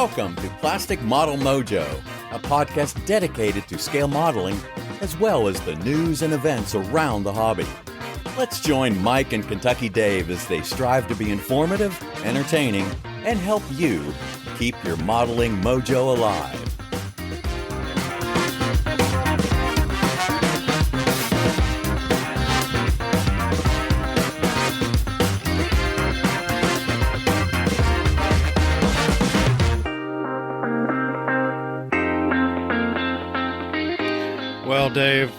Welcome to Plastic Model Mojo, a podcast dedicated to scale modeling, as well as the news and events around the hobby. Let's join Mike and Kentucky Dave as they strive to be informative, entertaining, and help you keep your modeling mojo alive. Well, Dave,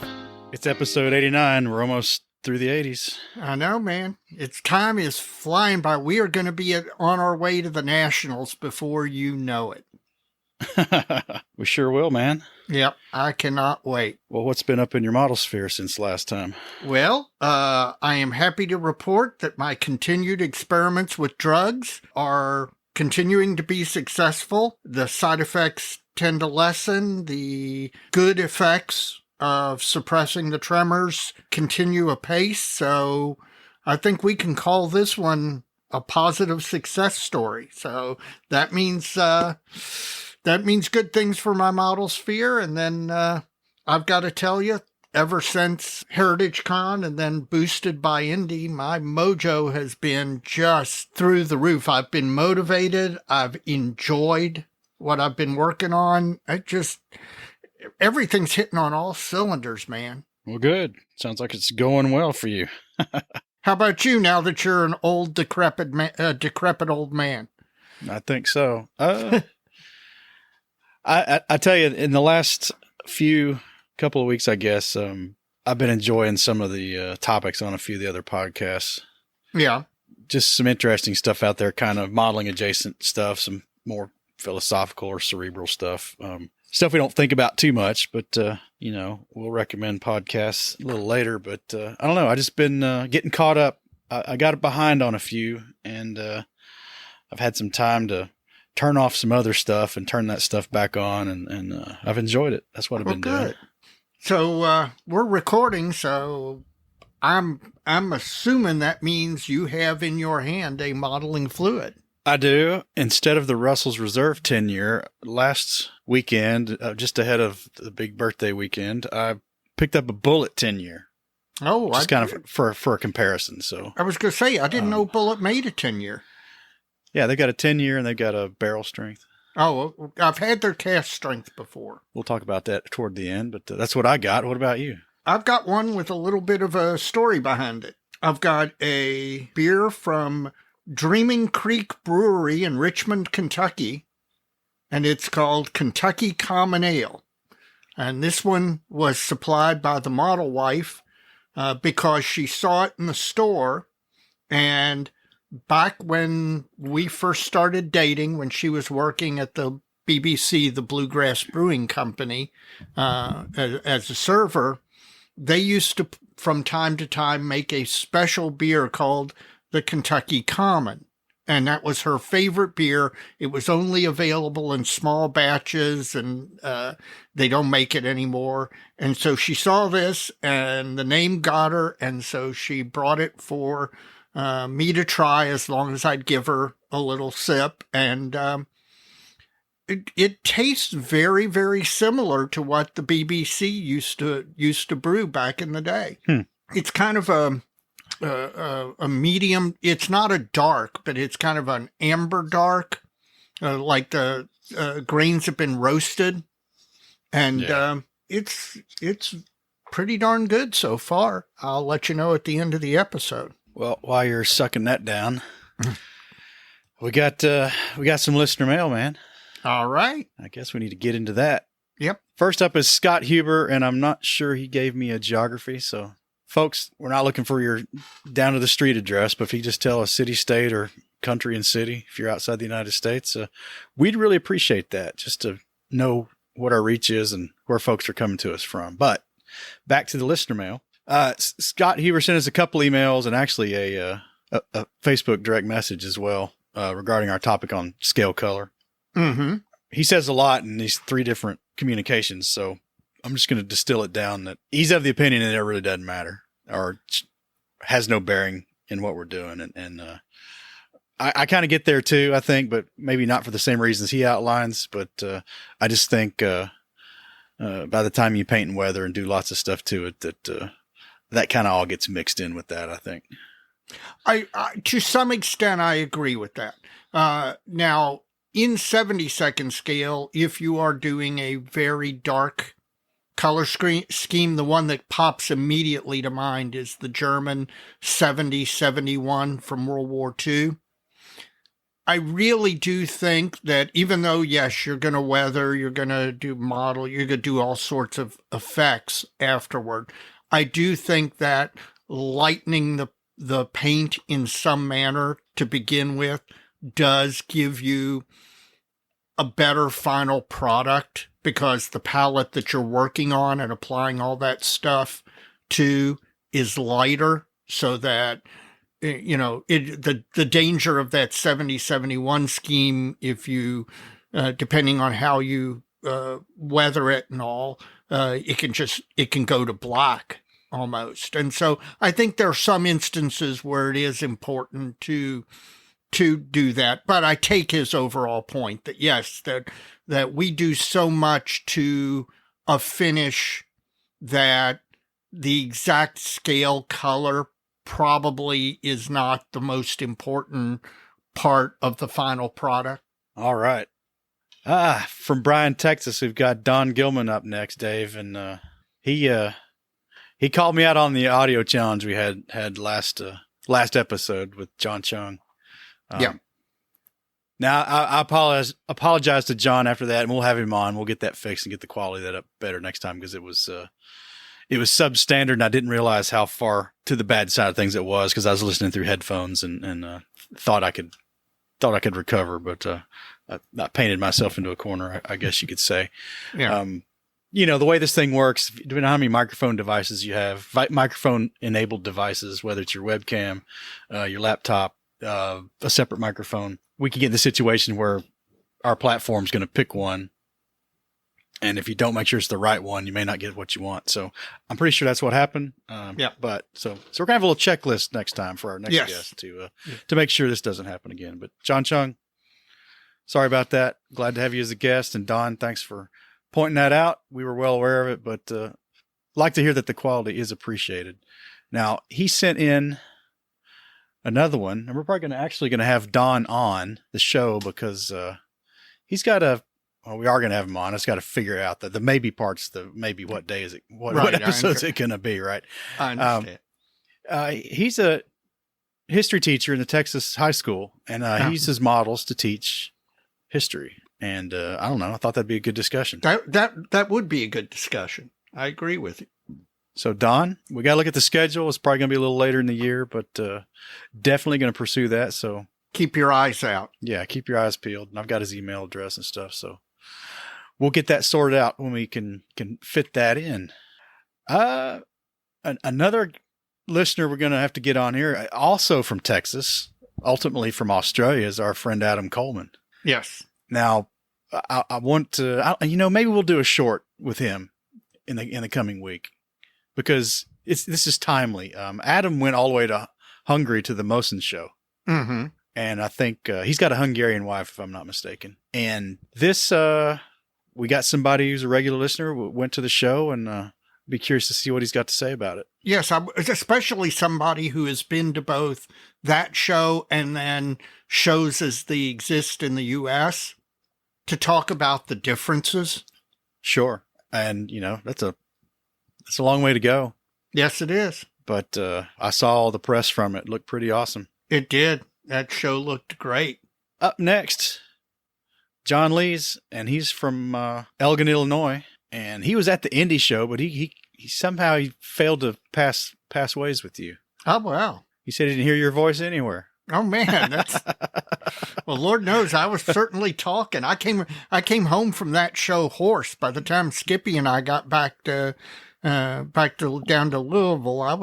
it's episode 89. We're almost through the 80s. I know, man. Time is flying by. We are going to be on our way to the Nationals before you know it. We sure will, man. Yep, I cannot wait. Well, what's been up in your model sphere since last time? Well, I am happy to report that my continued experiments with drugs are continuing to be successful. The side effects tend to lessen. The good effects of suppressing the tremors continue apace. So I think we can call this one a positive success story. So that means good things for my model sphere. And then I've got to tell you, ever since Heritage Con and then boosted by Indy, my mojo has been just through the roof. I've been motivated. I've enjoyed what I've been working on. Everything's hitting on all cylinders, man. Well, good. Sounds like it's going well for you. How about you now that you're an old, decrepit old man? I think so. I tell you, in the last couple of weeks, I guess, I've been enjoying some of the topics on a few of the other podcasts. Yeah. Just some interesting stuff out there, kind of modeling adjacent stuff, some more philosophical or cerebral stuff. Stuff we don't think about too much, but, we'll recommend podcasts a little later. But I don't know. I just been getting caught up. I got behind on a few, and I've had some time to turn off some other stuff and turn that stuff back on, and I've enjoyed it. That's what I've been doing. So we're recording, so I'm assuming that means you have in your hand a modeling fluid. I do. Instead of the Russell's Reserve 10-year, last weekend, just ahead of the big birthday weekend, I picked up a Bullet 10-year. Oh, just kind of for a comparison. So I was going to say, I didn't know Bullet made a 10-year. Yeah, they got a 10-year and they got a barrel strength. Oh, I've had their cast strength before. We'll talk about that toward the end, but that's what I got. What about you? I've got one with a little bit of a story behind it. I've got a beer from Dreaming Creek Brewery in Richmond, Kentucky, and it's called Kentucky Common Ale. And this one was supplied by the model wife because she saw it in the store. And back when we first started dating, when she was working at the BBC, the Bluegrass Brewing Company, as a server, they used to, from time to time, make a special beer called the Kentucky Common. And that was her favorite beer. It was only available in small batches, and they don't make it anymore. And so she saw this, and the name got her, and so she brought it for me to try as long as I'd give her a little sip. And it tastes very, very similar to what the BBC used to brew back in the day. It's kind of a medium. It's not a dark, but it's kind of an amber dark, like the grains have been roasted, and it's pretty darn good so far. I'll let you know at the end of the episode. Well, while you're sucking that down, we got some listener mail, man. All right. I guess we need to get into that. Yep. First up is Scott Huber, and I'm not sure he gave me a geography, so folks, we're not looking for your down to the street address, but if you just tell a city, state, or country and city, if you're outside the United States, we'd really appreciate that, just to know what our reach is and where folks are coming to us from. But back to the listener mail. Scott Huber sent us a couple emails and actually a Facebook direct message as well regarding our topic on scale color. Mm-hmm. He says a lot in these three different communications, so I'm just going to distill it down that he's of the opinion that it really doesn't matter or has no bearing in what we're doing. And I kind of get there too, I think, but maybe not for the same reasons he outlines. But I just think by the time you paint and weather and do lots of stuff to it, that kind of all gets mixed in with that, I think. I to some extent, I agree with that. Now, in 70-second scale, if you are doing a very dark color scheme, the one that pops immediately to mind is the German 7071 from World War II. I really do think that even though, yes, you're going to weather, you're going to do model, you're going to do all sorts of effects afterward, I do think that lightening the paint in some manner to begin with does give you a better final product, because the palette that you're working on and applying all that stuff to is lighter, so that, you know, the danger of that 7071 scheme, if you, depending on how you weather it and all, it can go to black almost. And so I think there are some instances where it is important to do that. But I take his overall point that yes, that we do so much to a finish that the exact scale color probably is not the most important part of the final product. All right. From Bryan, Texas, we've got Don Gilman up next, Dave. And he called me out on the audio challenge we had last episode with John Chung. Yeah. Now I apologize to John after that, and we'll have him on. We'll get that fixed and get the quality of that up better next time, because it was substandard, and I didn't realize how far to the bad side of things it was, because I was listening through headphones and thought I could recover, but I painted myself into a corner, I guess you could say. Yeah. You know, the way this thing works, depending on how many microphone devices you have, microphone enabled devices, whether it's your webcam, your laptop, a separate microphone, we could get in the situation where our platform's going to pick one. And if you don't make sure it's the right one, you may not get what you want. So I'm pretty sure that's what happened. Yeah. But so we're gonna have a little checklist next time for our next guest to make sure this doesn't happen again. But John Chung, sorry about that. Glad to have you as a guest. And Don, thanks for pointing that out. We were well aware of it, but like to hear that the quality is appreciated. Now, he sent in another one, and we're probably going to have Don on the show, because he's got we are going to have him on. It's got to figure out the maybe parts, maybe what day is it, what episode is it going to be, right? I understand. He's a history teacher in the Texas high school, and he uses models to teach history. And I don't know, I thought that'd be a good discussion. That would be a good discussion. I agree with you. So Don, we got to look at the schedule. It's probably going to be a little later in the year, but definitely going to pursue that. So keep your eyes out. Yeah, keep your eyes peeled. And I've got his email address and stuff, so we'll get that sorted out when we can fit that in. Another listener we're going to have to get on here, also from Texas, ultimately from Australia, is our friend Adam Coleman. Yes. Now, I want to, maybe we'll do a short with him in the coming week, because this is timely. Adam went all the way to Hungary to the Mosen show. Mm-hmm. And I think he's got a Hungarian wife, if I'm not mistaken. And this, we got somebody who's a regular listener, went to the show, and be curious to see what he's got to say about it. Yes, especially somebody who has been to both that show and then shows as they exist in the U.S. to talk about the differences. Sure. And, that's a long way to go. Yes, it is. But I saw all the press from it. It looked pretty awesome. It did. That show looked great. Up next, John Lees, and he's from Elgin, Illinois. And he was at the indie show, but he somehow failed to pass ways with you. Oh, wow. He said he didn't hear your voice anywhere. Oh, man, that's well, Lord knows I was certainly talking. I came home from that show hoarse. By the time Skippy and I got back to down to Louisville, I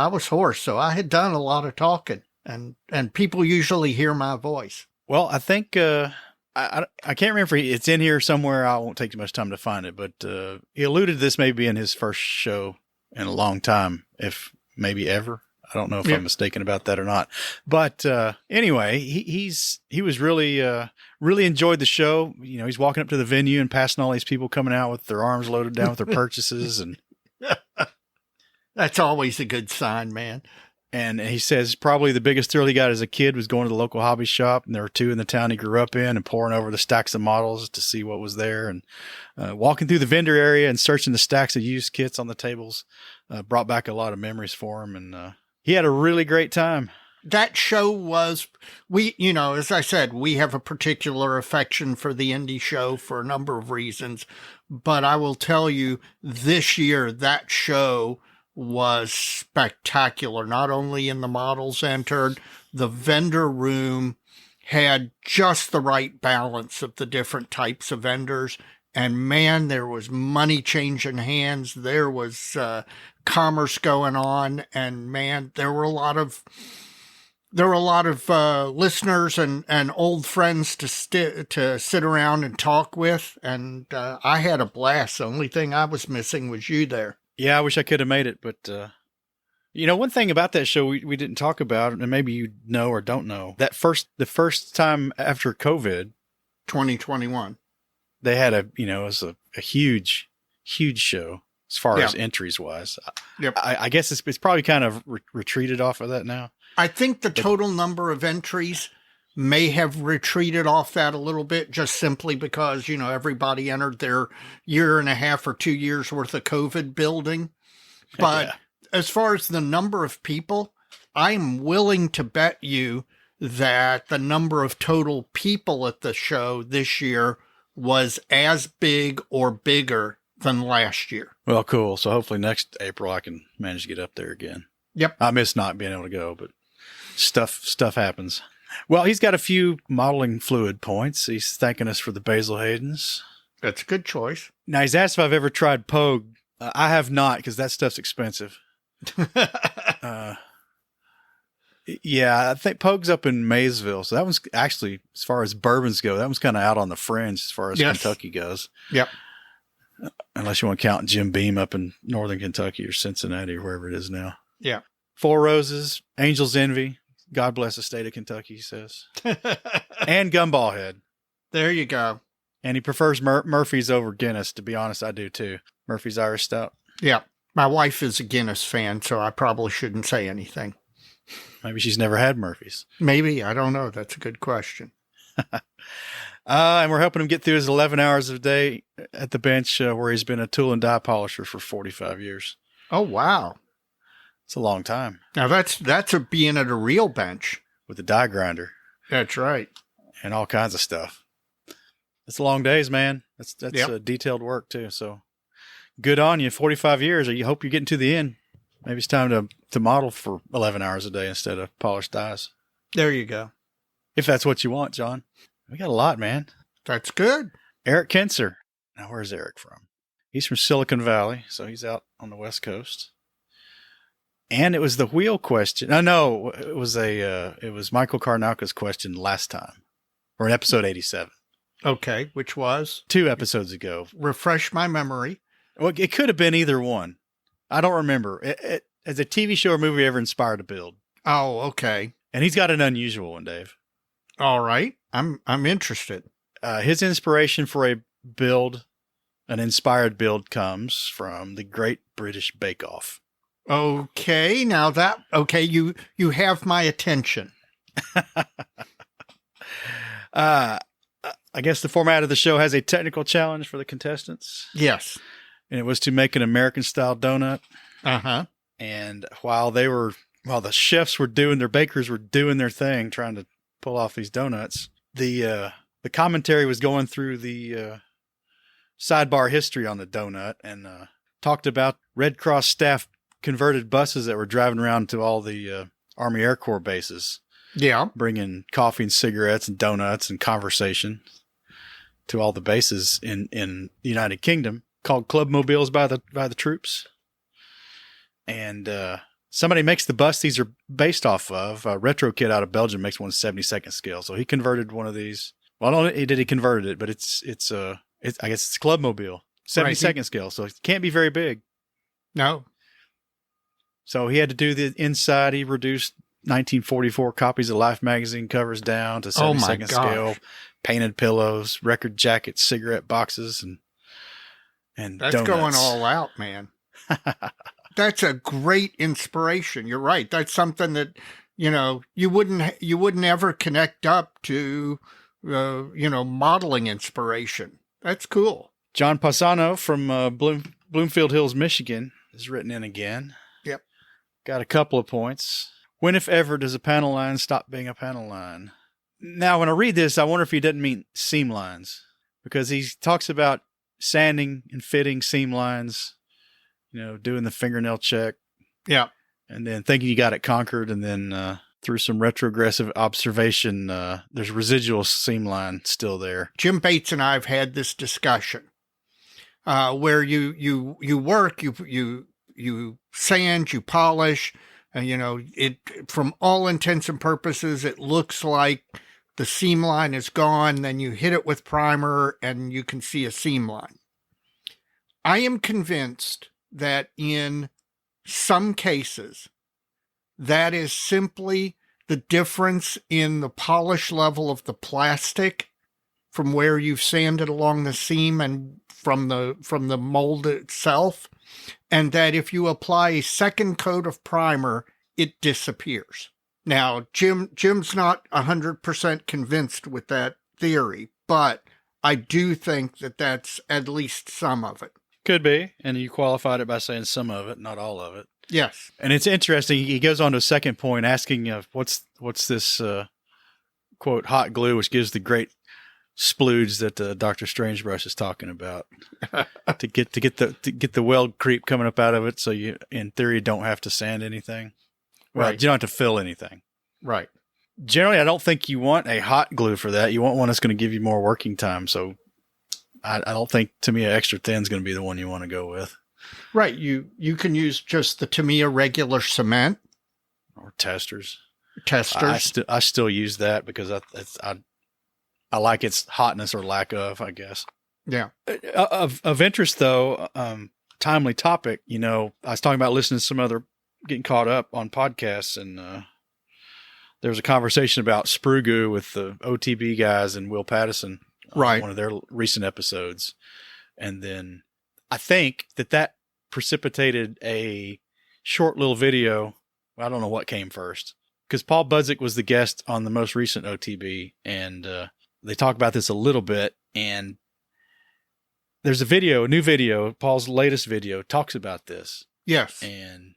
was hoarse. So I had done a lot of talking, and people usually hear my voice. Well, I think I can't remember if it's in here somewhere. I won't take too much time to find it, but he alluded to this maybe in his first show in a long time, if maybe ever. I don't know if I'm mistaken about that or not. But anyway, he was really enjoyed the show. You know, he's walking up to the venue and passing all these people coming out with their arms loaded down with their purchases, and that's always a good sign, man. And he says probably the biggest thrill he got as a kid was going to the local hobby shop, and there were two in the town he grew up in, and poring over the stacks of models to see what was there, and walking through the vendor area and searching the stacks of used kits on the tables brought back a lot of memories for him, and he had a really great time. That show was, as I said, we have a particular affection for the indie show for a number of reasons, but I will tell you this year, that show was spectacular. Not only in the models entered, the vendor room had just the right balance of the different types of vendors. And man, there was money changing hands. There was commerce going on. And man, there were a lot of listeners and old friends to sit around and talk with. And I had a blast. The only thing I was missing was you there. Yeah, I wish I could have made it, but one thing about that show we didn't talk about, and maybe you know or don't know, the first time after COVID, 2021, they had it was a huge show as far as entries wise. Yep. I guess it's probably kind of retreated off of that now. I think the total number of entries may have retreated off that a little bit, just simply because, everybody entered their year and a half or 2 years worth of COVID building. But as far as the number of people, I'm willing to bet you that the number of total people at the show this year was as big or bigger than last year. Well, cool. So hopefully next April I can manage to get up there again. Yep. I miss not being able to go, but stuff happens. Well, he's got a few modeling fluid points. He's thanking us for the Basil Haydens. That's a good choice. Now, he's asked if I've ever tried Pogue. I have not, because that stuff's expensive. Yeah, I think Pogue's up in Maysville. So that one's actually, as far as bourbons go, that one's kind of out on the fringe as far as Kentucky goes. Yep. Unless you want to count Jim Beam up in northern Kentucky or Cincinnati or wherever it is now. Yeah. Four Roses, Angel's Envy. God bless the state of Kentucky, he says. And Gumball Head. There you go. And he prefers Murphy's over Guinness. To be honest, I do too. Murphy's Irish Stout. Yeah. My wife is a Guinness fan, so I probably shouldn't say anything. Maybe she's never had Murphy's. Maybe. I don't know. That's a good question. And we're helping him get through his 11 hours a day at the bench where he's been a tool and die polisher for 45 years. Oh, wow. It's a long time. Now, that's being at a real bench. With a die grinder. That's right. And all kinds of stuff. It's long days, man. That's detailed work, too. So good on you. 45 years. I hope you're getting to the end. Maybe it's time to model for 11 hours a day instead of polished dies. There you go. If that's what you want, John. We got a lot, man. That's good. Eric Kenser. Now, where's Eric from? He's from Silicon Valley, so he's out on the West Coast. And it was the wheel question. No, it was Michael Karnauka's question last time, or in episode 87. Okay, which was? 2 episodes ago. Refresh my memory. Well, it could have been either one. I don't remember. As a TV show or movie ever inspired a build? Oh, okay. And he's got an unusual one, Dave. All right. I'm interested. His inspiration for a build, an inspired build, comes from the Great British Bake Off. Okay. Now you have my attention. I guess the format of the show has a technical challenge for the contestants. Yes. And it was to make an American-style donut. Uh-huh. And while the bakers were doing their thing, trying to pull off these donuts, the commentary was going through the sidebar history on the donut and talked about Red Cross staff converted buses that were driving around to all the Army Air Corps bases. Yeah. Bringing coffee and cigarettes and donuts and conversation to all the bases in the United Kingdom, called Clubmobiles by the troops. And somebody makes the bus these are based off of. A retro kid out of Belgium makes one 72nd scale. So he converted one of these. Well, I don't know he converted it, but it's I guess it's Clubmobile, 72nd scale. So it can't be very big. No. So he had to do the inside. He reduced 1944 copies of Life magazine covers down to 72nd scale, painted pillows, record jackets, cigarette boxes, and that's donuts. going all out, man. That's a great inspiration. You're right. That's something that, you wouldn't ever connect up to, modeling inspiration. That's cool. John Passano from Bloomfield Hills, Michigan is written in again. Yep. Got a couple of points. When, if ever, does a panel line stop being a panel line? Now, when I read this, I wonder if he doesn't mean seam lines, because he talks about sanding and fitting seam lines, doing the fingernail check. Yeah. And then thinking you got it conquered, and then through some retrogressive observation, there's residual seam line still there. Jim Bates and I have had this discussion where you work, you sand, you polish, and it, from all intents and purposes, it looks like the seam line is gone. Then you hit it with primer, and you can see a seam line. I am convinced that in some cases, that is simply the difference in the polish level of the plastic from where you've sanded along the seam and from the mold itself, and that if you apply a second coat of primer, it disappears. Now, Jim's not 100% convinced with that theory, but I do think that that's at least some of it. Could be, and you qualified it by saying some of it, not all of it. Yes. And it's interesting. He goes on to a second point, asking what's this quote hot glue, which gives the great splooge that Dr. Strangebrush is talking about to get the weld creep coming up out of it. So you, in theory, don't have to sand anything. Well, Right. You don't have to fill anything. Right. Generally, I don't think you want a hot glue for that. You want one that's going to give you more working time. So I don't think Tamiya Extra Thin is going to be the one you want to go with. Right. You can use just the Tamiya regular cement Or testers. I still use that because I like its hotness or lack of, I guess. Yeah. Of interest though, timely topic. I was talking about listening to some other, getting caught up on podcasts, and there was a conversation about sprue goo with the OTB guys and Will Pattison, Right. one of their recent episodes, and then I think that precipitated a short little video. I don't know what came first, because Paul Budzik was the guest on the most recent OTB, and they talk about this a little bit, and there's a new video, Paul's latest video talks about this. Yes. And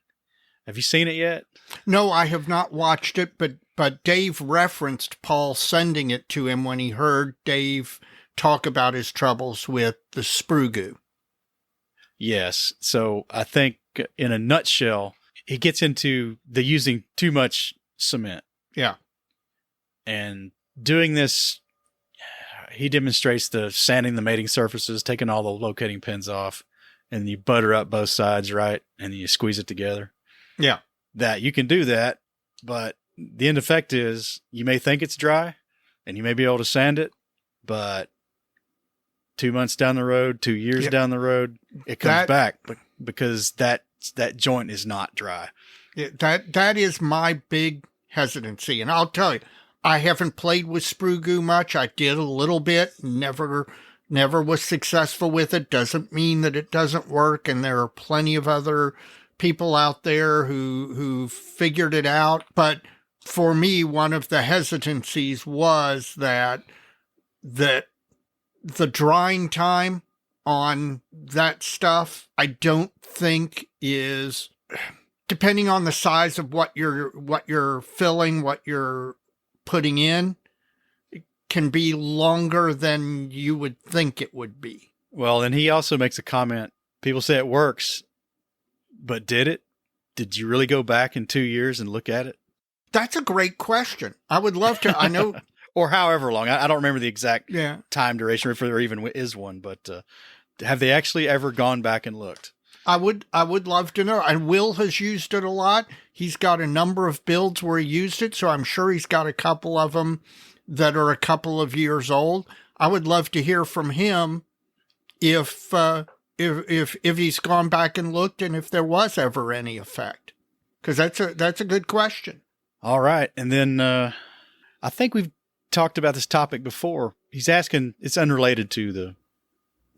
have you seen it yet? No, I have not watched it, but Dave referenced Paul sending it to him when he heard Dave talk about his troubles with the sprue goo. Yes. So I think in a nutshell, he gets into the using too much cement. Yeah. And doing this, he demonstrates the sanding the mating surfaces, taking all the locating pins off, and you butter up both sides, right? And then you squeeze it together. Yeah. That you can do that, but the end effect is you may think it's dry and you may be able to sand it, but 2 months down the road, 2 years down the road, it comes back because that joint is not dry. That is my big hesitancy. And I'll tell you, I haven't played with sprue goo much. I did a little bit, never was successful with it. Doesn't mean that it doesn't work. And there are plenty of other people out there who figured it out. But for me, one of the hesitancies was that the drying time on that stuff, I don't think is, depending on the size of what you're filling, what you're putting in, it can be longer than you would think it would be. Well, and he also makes a comment. People say it works, but did it? Did you really go back in 2 years and look at it? That's a great question. I would love to. I know. Or however long. I don't remember the exact Yeah. time duration, if there even is one, but have they actually ever gone back and looked? I would love to know. And Will has used it a lot. He's got a number of builds where he used it, so I'm sure he's got a couple of them that are a couple of years old. I would love to hear from him if he's gone back and looked and if there was ever any effect. Because that's a good question. All right. And then I think we've talked about this topic before. He's asking, it's unrelated to the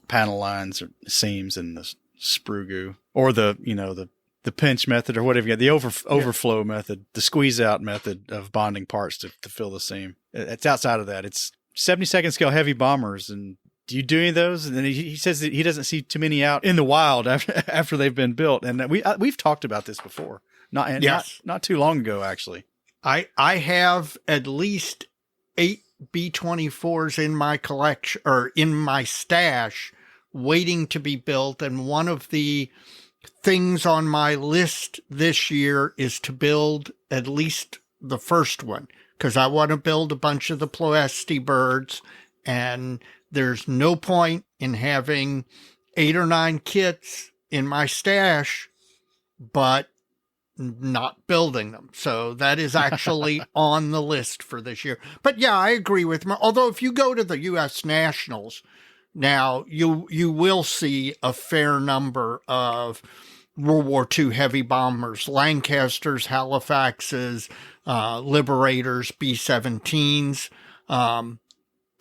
panel lines or seams and the sprue goo or the pinch method or whatever you got, the overflow method, the squeeze out method of bonding parts to fill the seam. It's outside of that. It's 72nd scale heavy bombers. And do you do any of those? And then he says that he doesn't see too many out in the wild after they've been built. And we've talked about this before. Not too long ago, actually. I have at least 8 B-24s in my collection or in my stash waiting to be built. And one of the things on my list this year is to build at least the first one, because I want to build a bunch of the Ploesti birds, and there's no point in having 8 or 9 kits in my stash, but not building them. So that is actually on the list for this year. But yeah, I agree with him. Although if you go to the U.S. Nationals now, you will see a fair number of World War II heavy bombers, Lancasters, Halifaxes, Liberators, B-17s.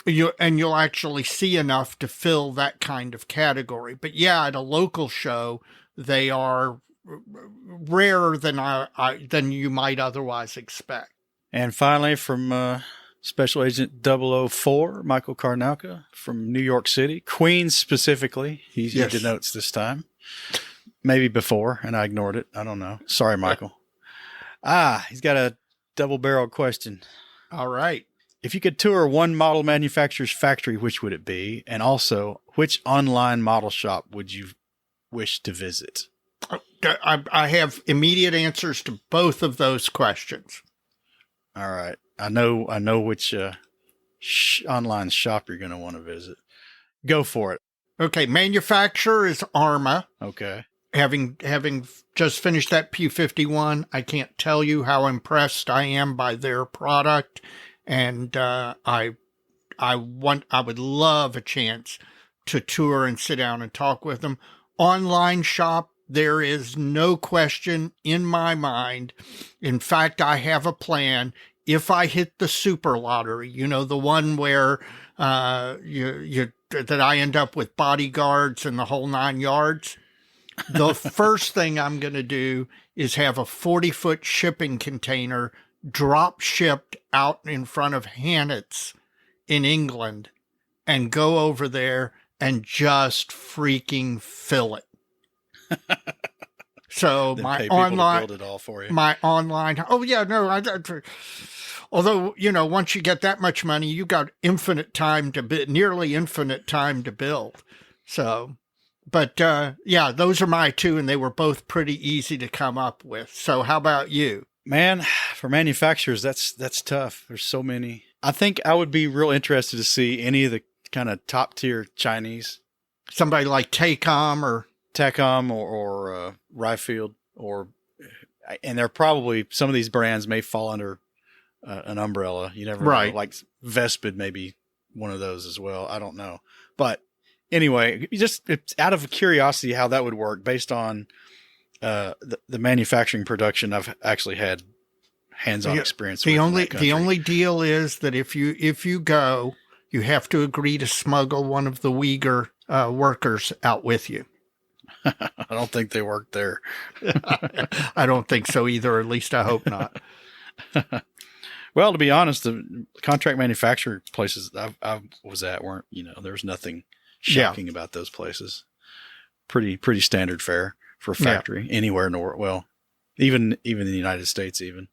You'll actually see enough to fill that kind of category. But yeah, at a local show, they are rarer than you might otherwise expect. And finally, from Special Agent 004, Michael Karnauka from New York City, Queens specifically. He denotes this time. Maybe before, and I ignored it. I don't know. Sorry, Michael. He's got a double-barreled question. All right. If you could tour one model manufacturer's factory, which would it be? And also, which online model shop would you wish to visit? I have immediate answers to both of those questions. All right. I know which online shop you're going to want to visit. Go for it. Okay. Manufacturer is Arma. Okay. Having just finished that P-51, I can't tell you how impressed I am by their product. And I would love a chance to tour and sit down and talk with them. Online shop, there is no question in my mind. In fact, I have a plan. If I hit the super lottery, the one where that I end up with bodyguards and the whole 9 yards, the first thing I'm going to do is have a 40-foot shipping container drop shipped out in front of Hannet's in England and go over there and just freaking fill it. So my online, build it all for you. My online. Oh yeah, no. Although once you get that much money, you got nearly infinite time to build. So, but yeah, those are my two, and they were both pretty easy to come up with. So, how about you? Man, for manufacturers, that's tough. There's so many. I think I would be real interested to see any of the kind of top tier Chinese. Somebody like Tacom or Ryfield, and they're probably, some of these brands may fall under an umbrella. You never know. Like Vespid may be one of those as well. I don't know. But anyway, it's out of curiosity how that would work based on the manufacturing production. I've actually had hands-on experience with. The only deal is that if you go, you have to agree to smuggle one of the Uyghur workers out with you. I don't think they work there. I don't think so either. At least I hope not. Well, to be honest, the contract manufacturer places I was at weren't, there was nothing shocking about those places. Pretty standard fare for a factory anywhere in the world. Well, even in the United States, even.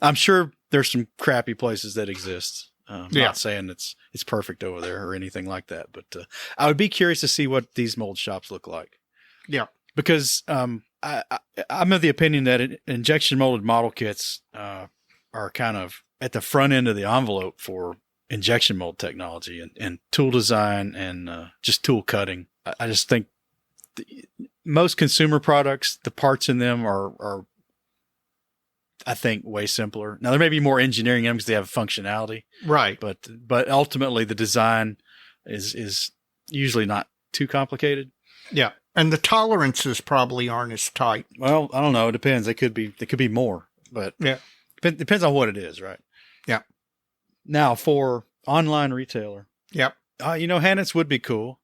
I'm sure there's some crappy places that exist. Not saying it's perfect over there or anything like that, but I would be curious to see what these mold shops look like. Yeah, because I'm of the opinion that injection molded model kits are kind of at the front end of the envelope for injection mold technology and tool design and just tool cutting. I just think most consumer products, the parts in them are I think way simpler. Now there may be more engineering in them because they have functionality, right? But ultimately the design is usually not too complicated. Yeah. And the tolerances probably aren't as tight. Well, I don't know. It depends. They could be more, but Yeah. Depends on what it is, right? Yeah. Now for online retailer. Yep. Hannets would be cool.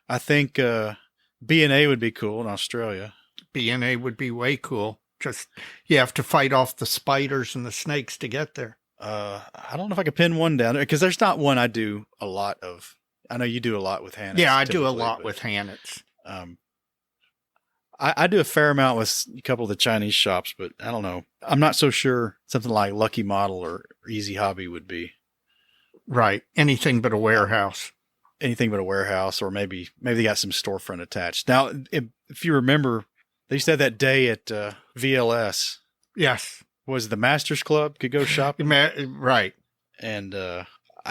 I think B&A would be cool in Australia. B&A would be way cool. Just, you have to fight off the spiders and the snakes to get there. I don't know if I could pin one down because there's not one I do a lot of. I know you do a lot with Hannets. Yeah, I do a lot with Hannets. I do a fair amount with a couple of the Chinese shops, but I don't know. I'm not so sure something like Lucky Model or Easy Hobby would be. Right. Anything but a warehouse. Anything but a warehouse, or maybe they got some storefront attached. Now, if you remember, they used to have that day at VLS. Yes. Was the Masters Club could go shopping? Right. And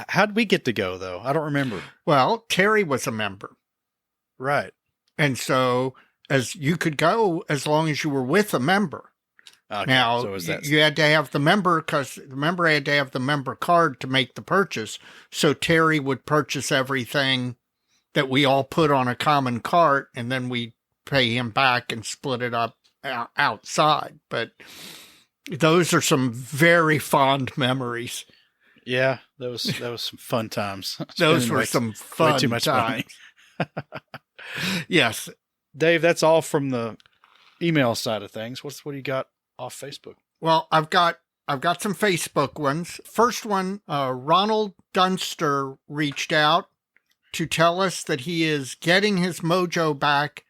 how'd we get to go, though? I don't remember. Well, Terry was a member. Right. And so as you could go as long as you were with a member. Okay, now, so you had to have the member because the member had to have the member card to make the purchase. So Terry would purchase everything that we all put on a common cart, and then we pay him back and split it up outside. But those are some very fond memories. Yeah, that was some fun times. Those were some fun way too much times. Yes. Dave, that's all from the email side of things. What do you got off Facebook? Well, I've got some Facebook ones. First one, Ronald Dunster reached out to tell us that he is getting his mojo back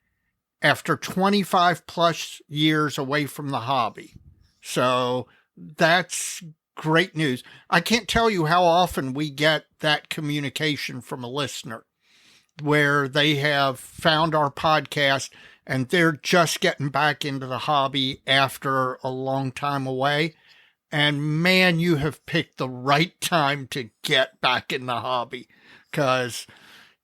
after 25 plus years away from the hobby. So that's great news. I can't tell you how often we get that communication from a listener where they have found our podcast and they're just getting back into the hobby after a long time away. And man, you have picked the right time to get back in the hobby, because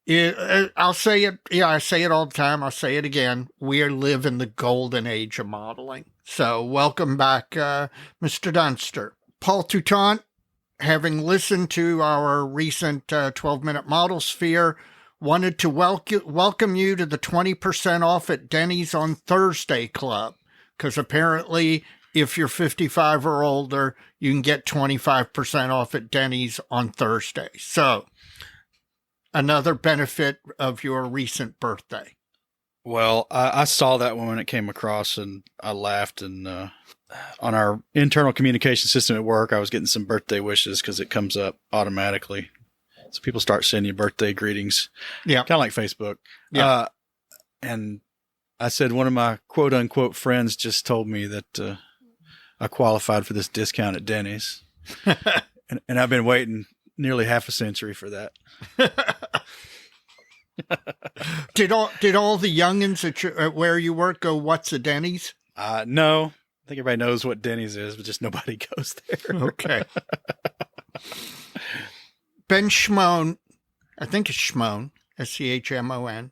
I'll say it. Yeah, I say it all the time. I'll say it again. We live in the golden age of modeling. So welcome back, Mr. Dunster. Paul Toutant, having listened to our recent 12-minute model sphere, wanted to welcome you to the 20% off at Denny's on Thursday Club, because apparently if you're 55 or older, you can get 25% off at Denny's on Thursday. So another benefit of your recent birthday. Well, I saw that one when it came across, and I laughed. And on our internal communication system at work, I was getting some birthday wishes because it comes up automatically. So people start sending you birthday greetings. Yeah. Kind of like Facebook. Yeah. And I said, one of my quote unquote friends just told me that I qualified for this discount at Denny's. and I've been waiting nearly half a century for that. Did all the youngins at where you work go, what's a Denny's? No. I think everybody knows what Denny's is, but just nobody goes there. Okay. Ben Schmone, I think it's Schmone, Schmon,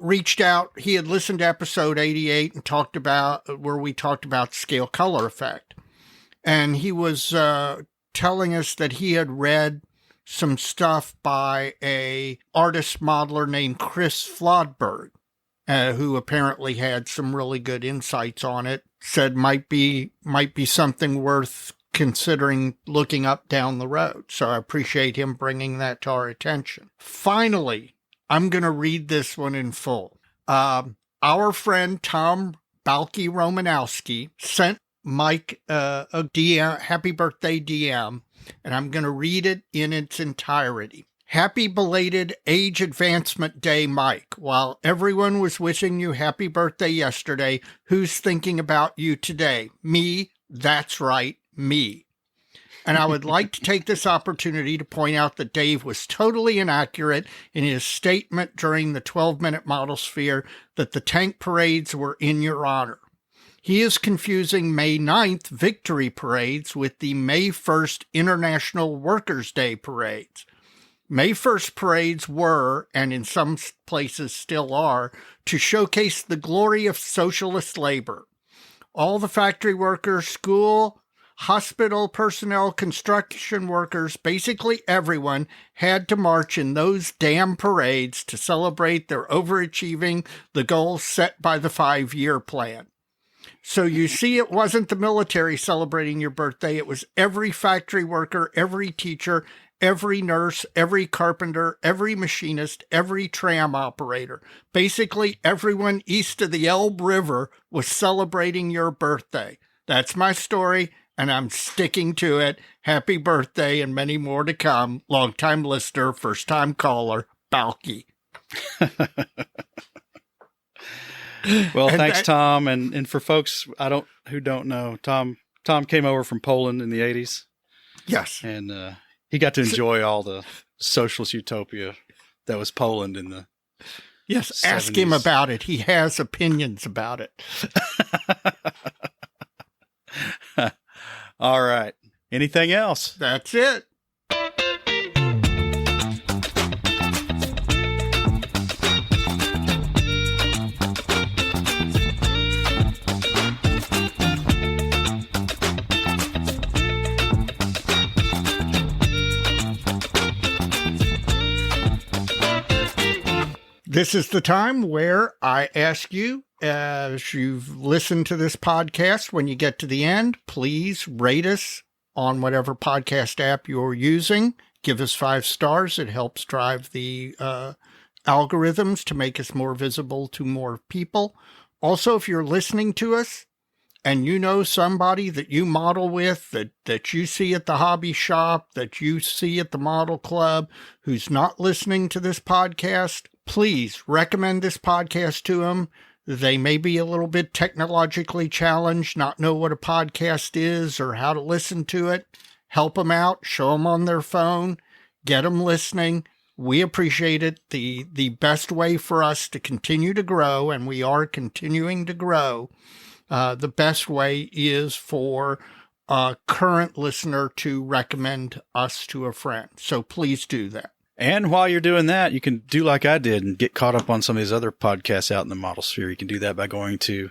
reached out. He had listened to episode 88 and talked about where we talked about scale color effect. And he was telling us that he had read some stuff by a artist modeler named Chris Flodberg, who apparently had some really good insights on it. Said might be something worth considering looking up down the road. So I appreciate him bringing that to our attention. Finally, I'm going to read this one in full. Our friend Tom Balky Romanowski sent Mike a DM, happy birthday DM, and I'm going to read it in its entirety. Happy belated Age Advancement Day, Mike. While everyone was wishing you happy birthday yesterday, who's thinking about you today? Me. That's right. Me. And I would like to take this opportunity to point out that Dave was totally inaccurate in his statement during the 12-minute model sphere that the tank parades were in your honor. He is confusing May 9th victory parades with the May 1st International Workers' Day parades. May 1st parades were, and in some places still are, to showcase the glory of socialist labor. All the factory workers, school, hospital personnel, construction workers, basically everyone had to march in those damn parades to celebrate their overachieving the goals set by the 5-year plan. So you see, it wasn't the military celebrating your birthday. It was every factory worker, every teacher, every nurse, every carpenter, every machinist, every tram operator. Basically, everyone east of the Elbe River was celebrating your birthday. That's my story, and I'm sticking to it. Happy birthday and many more to come. Long-time listener, first-time caller, Balky. Well, thanks, Tom. And for folks who don't know, Tom came over from Poland in the 80s. Yes. And he got to enjoy all the socialist utopia that was Poland in the Yes, 70s. Ask him about it. He has opinions about it. All right. Anything else? That's it. This is the time where I ask you, as you've listened to this podcast, when you get to the end, please rate us on whatever podcast app you're using. Give us 5 stars. It helps drive the algorithms to make us more visible to more people. Also, if you're listening to us and you know somebody that you model with, that you see at the hobby shop, that you see at the model club, who's not listening to this podcast, please recommend this podcast to them. They may be a little bit technologically challenged, not know what a podcast is or how to listen to it. Help them out, show them on their phone, get them listening. We appreciate it. The best way for us to continue to grow, and we are continuing to grow, the best way is for a current listener to recommend us to a friend. So please do that. And while you're doing that, you can do like I did and get caught up on some of these other podcasts out in the model sphere. You can do that by going to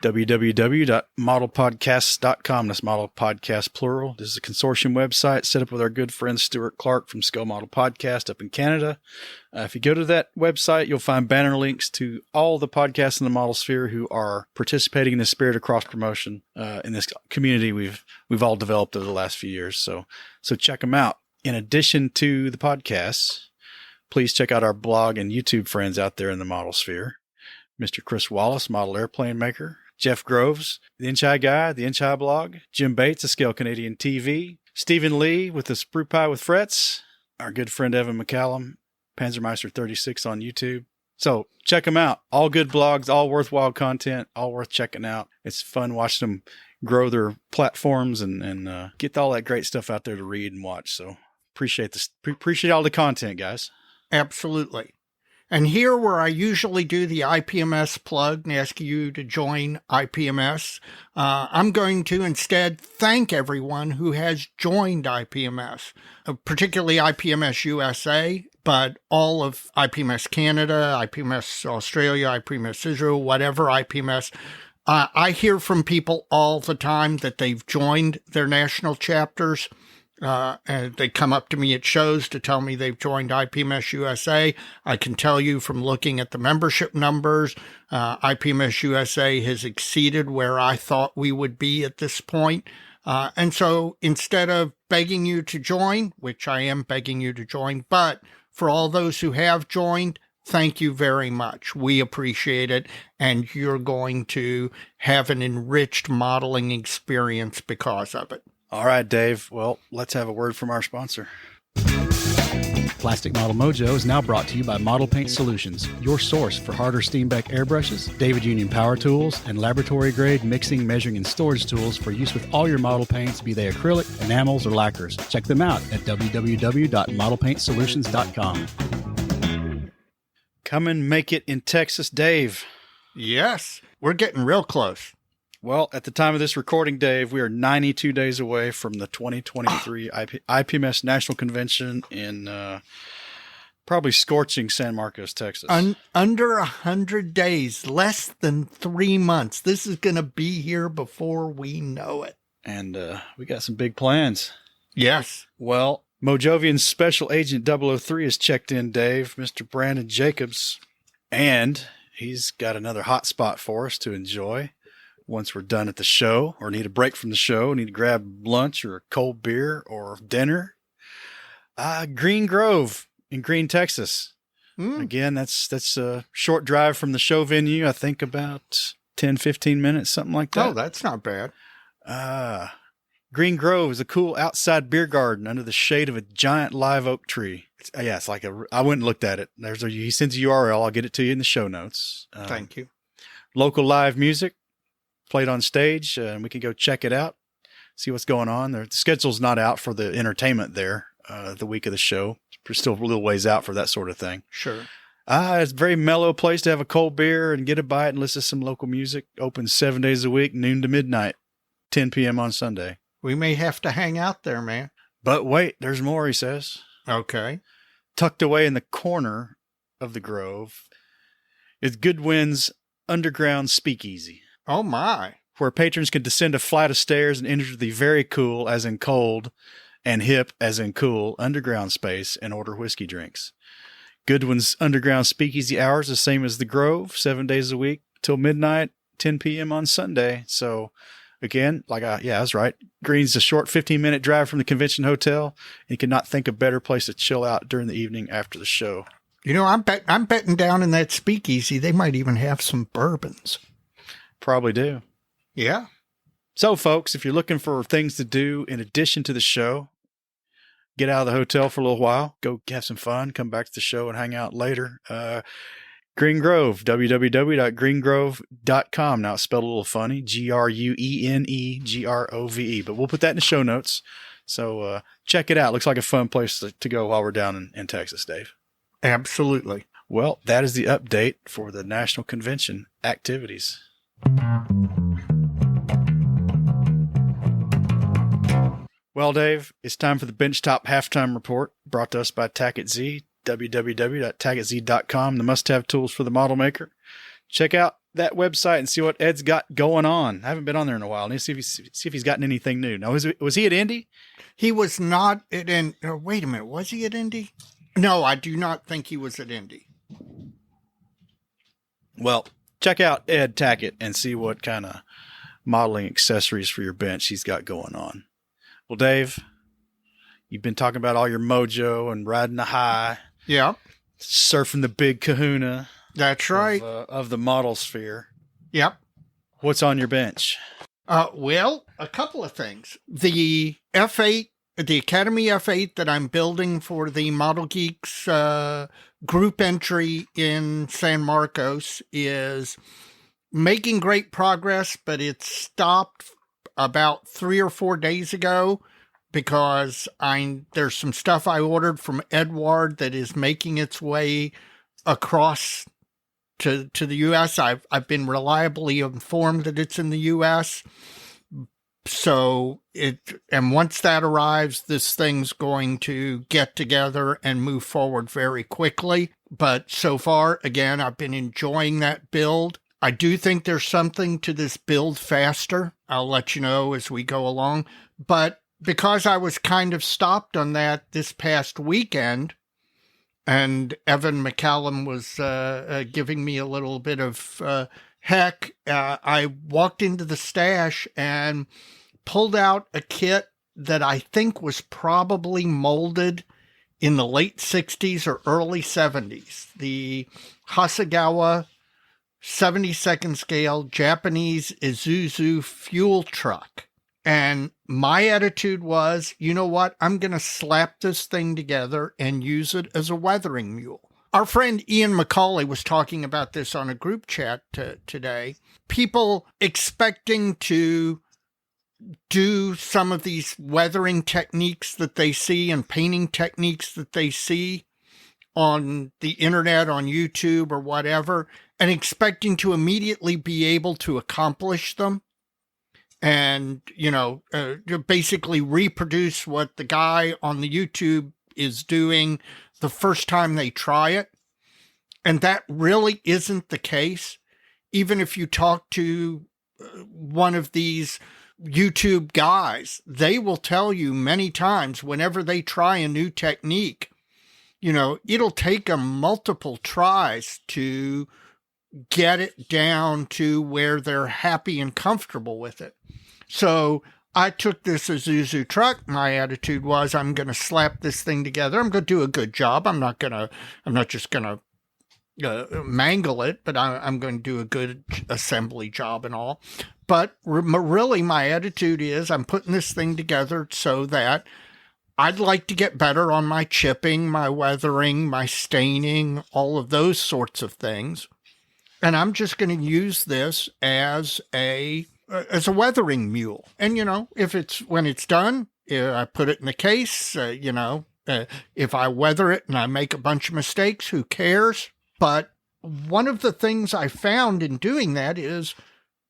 www.modelpodcasts.com. That's Model Podcast plural. This is a consortium website set up with our good friend Stuart Clark from Skull Model Podcast up in Canada. If you go to that website, you'll find banner links to all the podcasts in the model sphere who are participating in the spirit of cross promotion in this community we've all developed over the last few years. So check them out. In addition to the podcasts, please check out our blog and YouTube friends out there in the model sphere. Mr. Chris Wallace, model airplane maker. Jeff Groves, the Inch High Guy, the Inch High blog. Jim Bates, a Scale Canadian TV. Stephen Lee with the Sprue Pie with Frets. Our good friend Evan McCallum, Panzermeister 36 on YouTube. So check them out. All good blogs, all worthwhile content, all worth checking out. It's fun watching them grow their platforms and get all that great stuff out there to read and watch. So appreciate all the content, guys. Absolutely. And here where I usually do the IPMS plug and ask you to join IPMS, I'm going to instead thank everyone who has joined IPMS, particularly IPMS USA, but all of IPMS Canada, IPMS Australia, IPMS Israel, whatever IPMS. I hear from people all the time that they've joined their national chapters. And they come up to me at shows to tell me they've joined IPMS USA. I can tell you from looking at the membership numbers, IPMS USA has exceeded where I thought we would be at this point. And so instead of begging you to join, which I am begging you to join, but for all those who have joined, thank you very much. We appreciate it. And you're going to have an enriched modeling experience because of it. All right, Dave. Well, let's have a word from our sponsor. Plastic Model Mojo is now brought to you by Model Paint Solutions, your source for Harder Steenbeck airbrushes, David Union power tools, and laboratory-grade mixing, measuring, and storage tools for use with all your model paints, be they acrylic, enamels, or lacquers. Check them out at www.modelpaintsolutions.com. Come and make it in Texas, Dave. Yes, we're getting real close. Well, at the time of this recording, Dave, we are 92 days away from the 2023 IPMS National Convention in probably scorching San Marcos, Texas. Under 100 days, less than 3 months. This is going to be here before we know it. and we got some big plans. Yes. Well, Mojovian's Special Agent 003 has checked in, Dave, Mr. Brandon Jacobs, and he's got another hot spot for us to enjoy once we're done at the show, or need a break from the show, need to grab lunch or a cold beer or dinner. Green Grove in Green, Texas. Again, that's a short drive from the show venue. I think about 10, 15 minutes, something like that. Oh, that's not bad. Green Grove is a cool outside beer garden under the shade of a giant live oak tree. It's like I went and looked at it. He sends a URL. I'll get it to you in the show notes. Thank you. Local live music played on stage, and we can go check it out, see what's going on there. The schedule's not out for the entertainment there the week of the show. We're still a little ways out for that sort of thing. Sure. It's a very mellow place to have a cold beer and get a bite and listen to some local music. Open 7 days a week, noon to midnight, 10 p.m. on Sunday. We may have to hang out there, man. But wait, there's more, he says. Okay. Tucked away in the corner of the Grove is Goodwin's Underground Speakeasy, Oh, my. where patrons can descend a flight of stairs and enter the very cool, as in cold, and hip, as in cool, underground space and order whiskey drinks. Goodwin's Underground Speakeasy hours the same as the Grove, 7 days a week till midnight, 10 p.m. on Sunday. So, again, I was right. Green's a short 15-minute drive from the convention hotel, and you cannot think of a better place to chill out during the evening after the show. You know, I'm betting down in that speakeasy, they might even have some bourbons. Probably do. Yeah. So, folks, if you're looking for things to do in addition to the show, get out of the hotel for a little while, go have some fun, come back to the show and hang out later. Green Grove, www.greengrove.com. Now it's spelled a little funny, Gruenegrove. But we'll put that in the show notes. So check it out. Looks like a fun place to go while we're down in Texas, Dave. Absolutely. Well, that is the update for the National Convention activities. Well, Dave, it's time for the Benchtop Halftime Report, brought to us by Tackett Z, www.tackettz.com, the must-have tools for the model maker. Check out that website and see what Ed's got going on. I haven't been on there in a while. I need to see if he's gotten anything new. Now, was he at Indy? He was not at Indy. Wait a minute. Was he at Indy? No, I do not think he was at Indy. Well, check out Ed Tackett and see what kind of modeling accessories for your bench he's got going on. Well, Dave, you've been talking about all your mojo and riding the high. Yeah. Surfing the big kahuna. That's right. Of the model sphere. Yep. What's on your bench? Well, a couple of things. The F8, the Academy F8 that I'm building for the Model Geeks group entry in San Marcos is making great progress, but it stopped about 3 or 4 days ago because there's some stuff I ordered from Edward that is making its way across to the U.S. I've been reliably informed that it's in the U.S. So and once that arrives, this thing's going to get together and move forward very quickly. But so far, again, I've been enjoying that build. I do think there's something to this build faster. I'll let you know as we go along. But because I was kind of stopped on that this past weekend, and Evan McCallum was giving me a little bit of heck, I walked into the stash and pulled out a kit that I think was probably molded in the late 60s or early 70s. The Hasegawa 72nd scale Japanese Isuzu fuel truck. And my attitude was, you know what? I'm going to slap this thing together and use it as a weathering mule. Our friend Ian McCauley was talking about this on a group chat today. People expecting to do some of these weathering techniques that they see and painting techniques that they see on the internet, on YouTube or whatever, and expecting to immediately be able to accomplish them and, basically reproduce what the guy on the YouTube is doing the first time they try it. And that really isn't the case. Even if you talk to one of these YouTube guys, they will tell you many times whenever they try a new technique, it'll take them multiple tries to get it down to where they're happy and comfortable with it. So I took this Isuzu truck. My attitude was, I'm going to slap this thing together. I'm going to do a good job. I'm not just going to mangle it, but I'm going to do a good assembly job and all. But really, my attitude is I'm putting this thing together so that I'd like to get better on my chipping, my weathering, my staining, all of those sorts of things. And I'm just going to use this as a weathering mule. And, when it's done, I put it in the case, if I weather it and I make a bunch of mistakes, who cares? But one of the things I found in doing that is,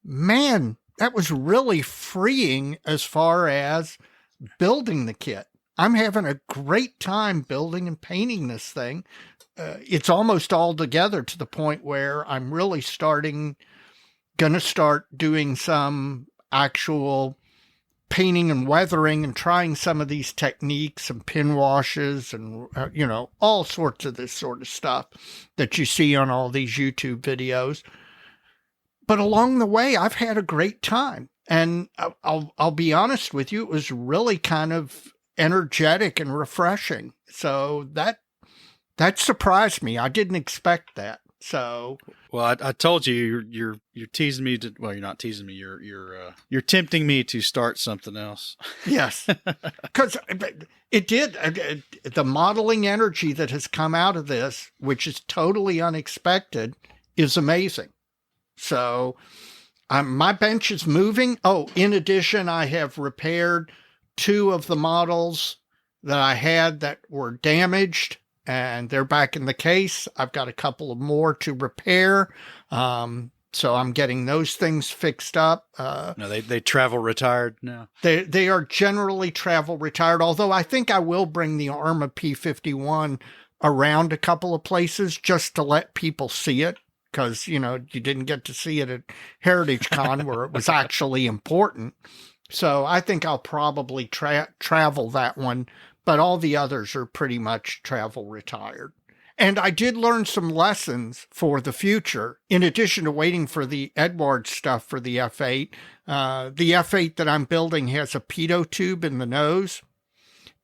man, that was really freeing as far as building the kit. I'm having a great time building and painting this thing. It's almost all together to the point where I'm really going to start doing some actual painting and weathering and trying some of these techniques and pin washes and, all sorts of this sort of stuff that you see on all these YouTube videos. But along the way, I've had a great time. And I'll be honest with you, it was really kind of energetic and refreshing. So that surprised me. I didn't expect that. So, well, I told you you're teasing me to. Well, you're not teasing me. You're tempting me to start something else. Yes, because it did. The modeling energy that has come out of this, which is totally unexpected, is amazing. So, my bench is moving. Oh, in addition, I have repaired 2 of the models that I had that were damaged, and they're back in the case. I've got a couple of more to repair. So I'm getting those things fixed up. No, they travel retired now. They are generally travel retired, although I think I will bring the Arma P51 around a couple of places just to let people see it. Because, you didn't get to see it at Heritage Con where it was actually important. So I think I'll probably travel that one. But all the others are pretty much travel retired. And I did learn some lessons for the future. In addition to waiting for the Edwards stuff for the F8, the F8 that I'm building has a pitot tube in the nose.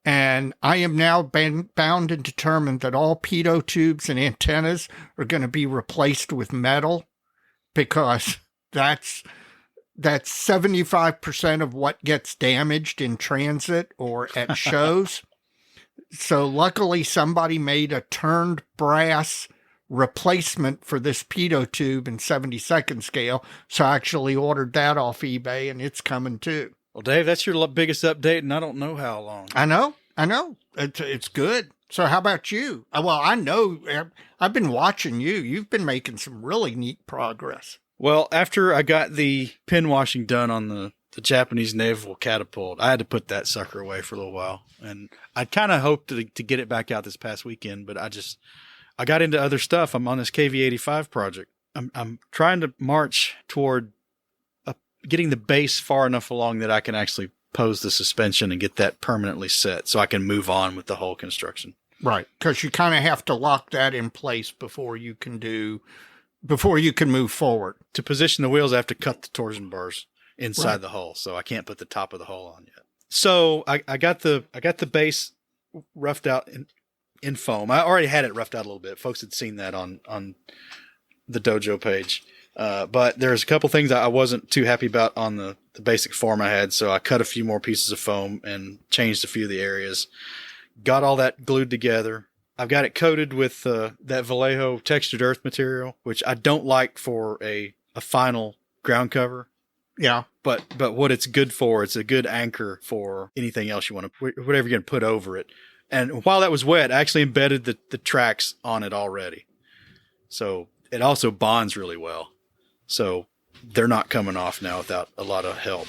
And I am now bound and determined that all pitot tubes and antennas are going to be replaced with metal, because that's 75% of what gets damaged in transit or at shows. So luckily somebody made a turned brass replacement for this pitot tube in 72nd scale. So I actually ordered that off eBay, and it's coming too. Well, Dave, that's your biggest update, and I don't know how long. I know. It's good. So how about you? Well, I know I've been watching you. You've been making some really neat progress. Well, after I got the pin washing done on the Japanese naval catapult, I had to put that sucker away for a little while. And I kind of hoped to get it back out this past weekend, but I got into other stuff. I'm on this KV-85 project. I'm trying to march toward getting the base far enough along that I can actually pose the suspension and get that permanently set so I can move on with the whole construction. Right, because you kind of have to lock that in place before you can move forward. To position the wheels, I have to cut the torsion bars inside the hull, so I can't put the top of the hull on yet. So I got the base roughed out in foam. I already had it roughed out a little bit. Folks had seen that on the dojo page. But there's a couple things I wasn't too happy about on the basic form I had, so I cut a few more pieces of foam and changed a few of the areas. Got all that glued together. I've got it coated with that Vallejo textured earth material, which I don't like for a final ground cover. Yeah. But what it's good for, it's a good anchor for anything else you want to, whatever you're going to put over it. And while that was wet, I actually embedded the tracks on it already. So it also bonds really well. So they're not coming off now without a lot of help.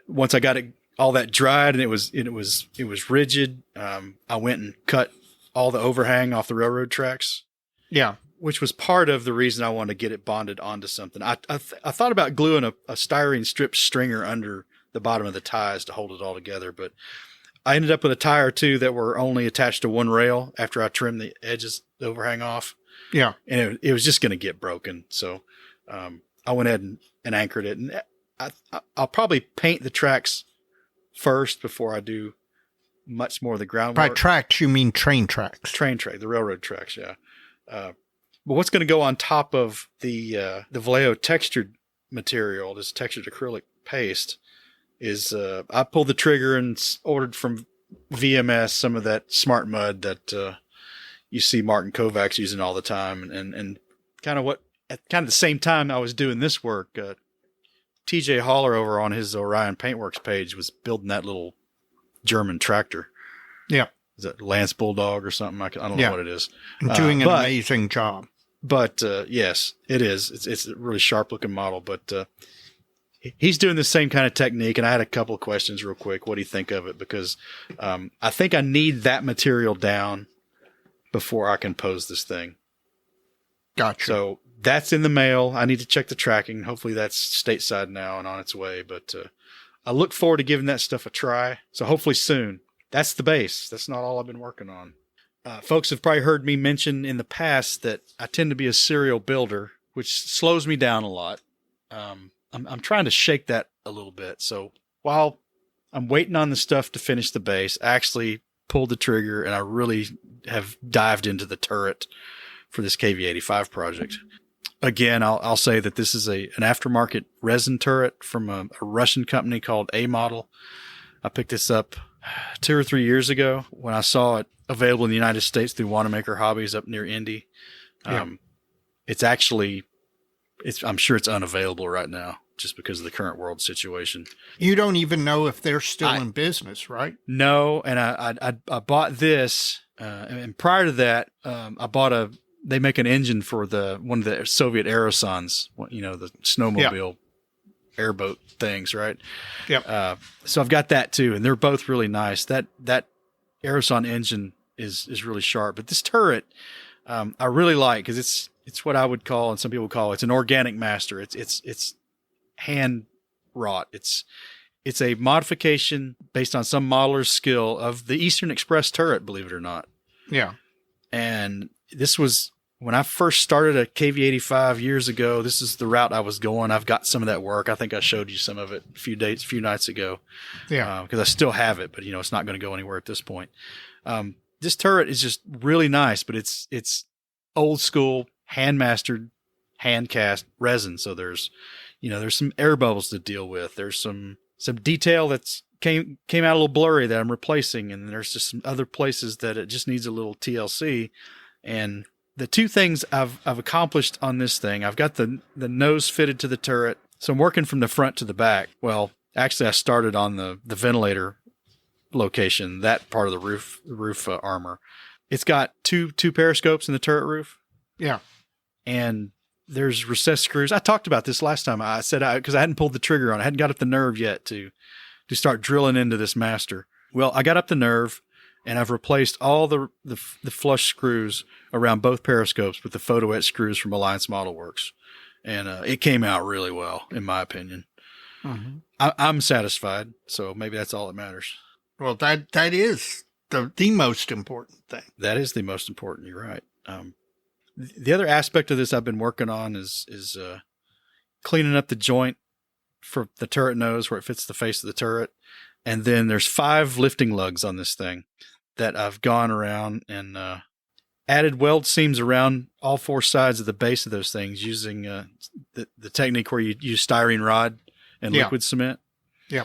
Once I got all that dried and it was rigid, I went and cut all the overhang off the railroad tracks. Yeah. which was part of the reason I wanted to get it bonded onto something. I thought about gluing a styrene strip stringer under the bottom of the ties to hold it all together, but I ended up with a tie or two that were only attached to one rail after I trimmed the edges, the overhang off. Yeah. And it was just going to get broken. So I went ahead and anchored it. And I'll probably paint the tracks first before I do much more of the groundwork. By tracks, you mean train tracks? The railroad tracks, yeah. But what's going to go on top of the Vallejo textured material, this textured acrylic paste, is I pulled the trigger and ordered from VMS some of that smart mud that you see Martin Kovacs using all the time, and kind of the same time I was doing this work, TJ Haller over on his Orion Paintworks page was building that little German tractor. Yeah. Is that Lance Bulldog or something? I don't know what it is. Doing an amazing job. But yes, it is. It's a really sharp looking model, but he's doing the same kind of technique. And I had a couple of questions real quick. What do you think of it? Because I think I need that material down before I can pose this thing. Gotcha. So that's in the mail. I need to check the tracking. Hopefully that's stateside now and on its way. But I look forward to giving that stuff a try. So hopefully soon. That's the base. That's not all I've been working on. Folks have probably heard me mention in the past that I tend to be a serial builder, which slows me down a lot. I'm trying to shake that a little bit. So while I'm waiting on the stuff to finish the base, I actually pulled the trigger and I really have dived into the turret for this KV-85 project. Again, I'll say that this is an aftermarket resin turret from a Russian company called A Model. I picked this up 2 or 3 years ago when I saw it available in the United States through Wanamaker Hobbies up near Indy. It's actually, I'm sure it's unavailable right now just because of the current world situation. You don't even know if they're still in business, right? No. And I bought this, and prior to that, I bought they make an engine for one of the Soviet Aerosons, the snowmobile airboat things, right? Yep. So I've got that too, and they're both really nice. That Aeroson engine is really sharp, but this turret I really like because it's what I would call, and some people call it's an organic master. It's hand wrought. It's a modification based on some modeler's skill of the Eastern Express turret, believe it or not. Yeah. And this was when I first started at KV-85 years ago. This is the route I was going. I've got some of that work. I think I showed you some of it a few nights ago. Yeah. Because I still have it, but it's not going to go anywhere at this point. This turret is just really nice, but it's old school, hand mastered, hand cast resin. So there's some air bubbles to deal with. There's some detail that's came out a little blurry that I'm replacing, and there's just some other places that it just needs a little TLC. And the two things I've accomplished on this thing, I've got the nose fitted to the turret, so I'm working from the front to the back. Well, actually, I started on the ventilator location, that part of the roof armor. It's got two periscopes in the turret roof. Yeah, and there's recessed screws. I talked about this last time. I said because I hadn't pulled the trigger on it, I hadn't got up the nerve yet to start drilling into this master. Well, I got up the nerve, and I've replaced all the flush screws around both periscopes with the photo etch screws from Alliance Model Works. And it came out really well, in my opinion. Mm-hmm. I'm satisfied, so maybe that's all that matters. Well, that is the most important thing. That is the most important. You're right. The other aspect of this I've been working on is cleaning up the joint for the turret nose where it fits the face of the turret. And then there's 5 lifting lugs on this thing that I've gone around and added weld seams around all 4 sides of the base of those things using the technique where you use styrene rod and liquid cement. Yeah.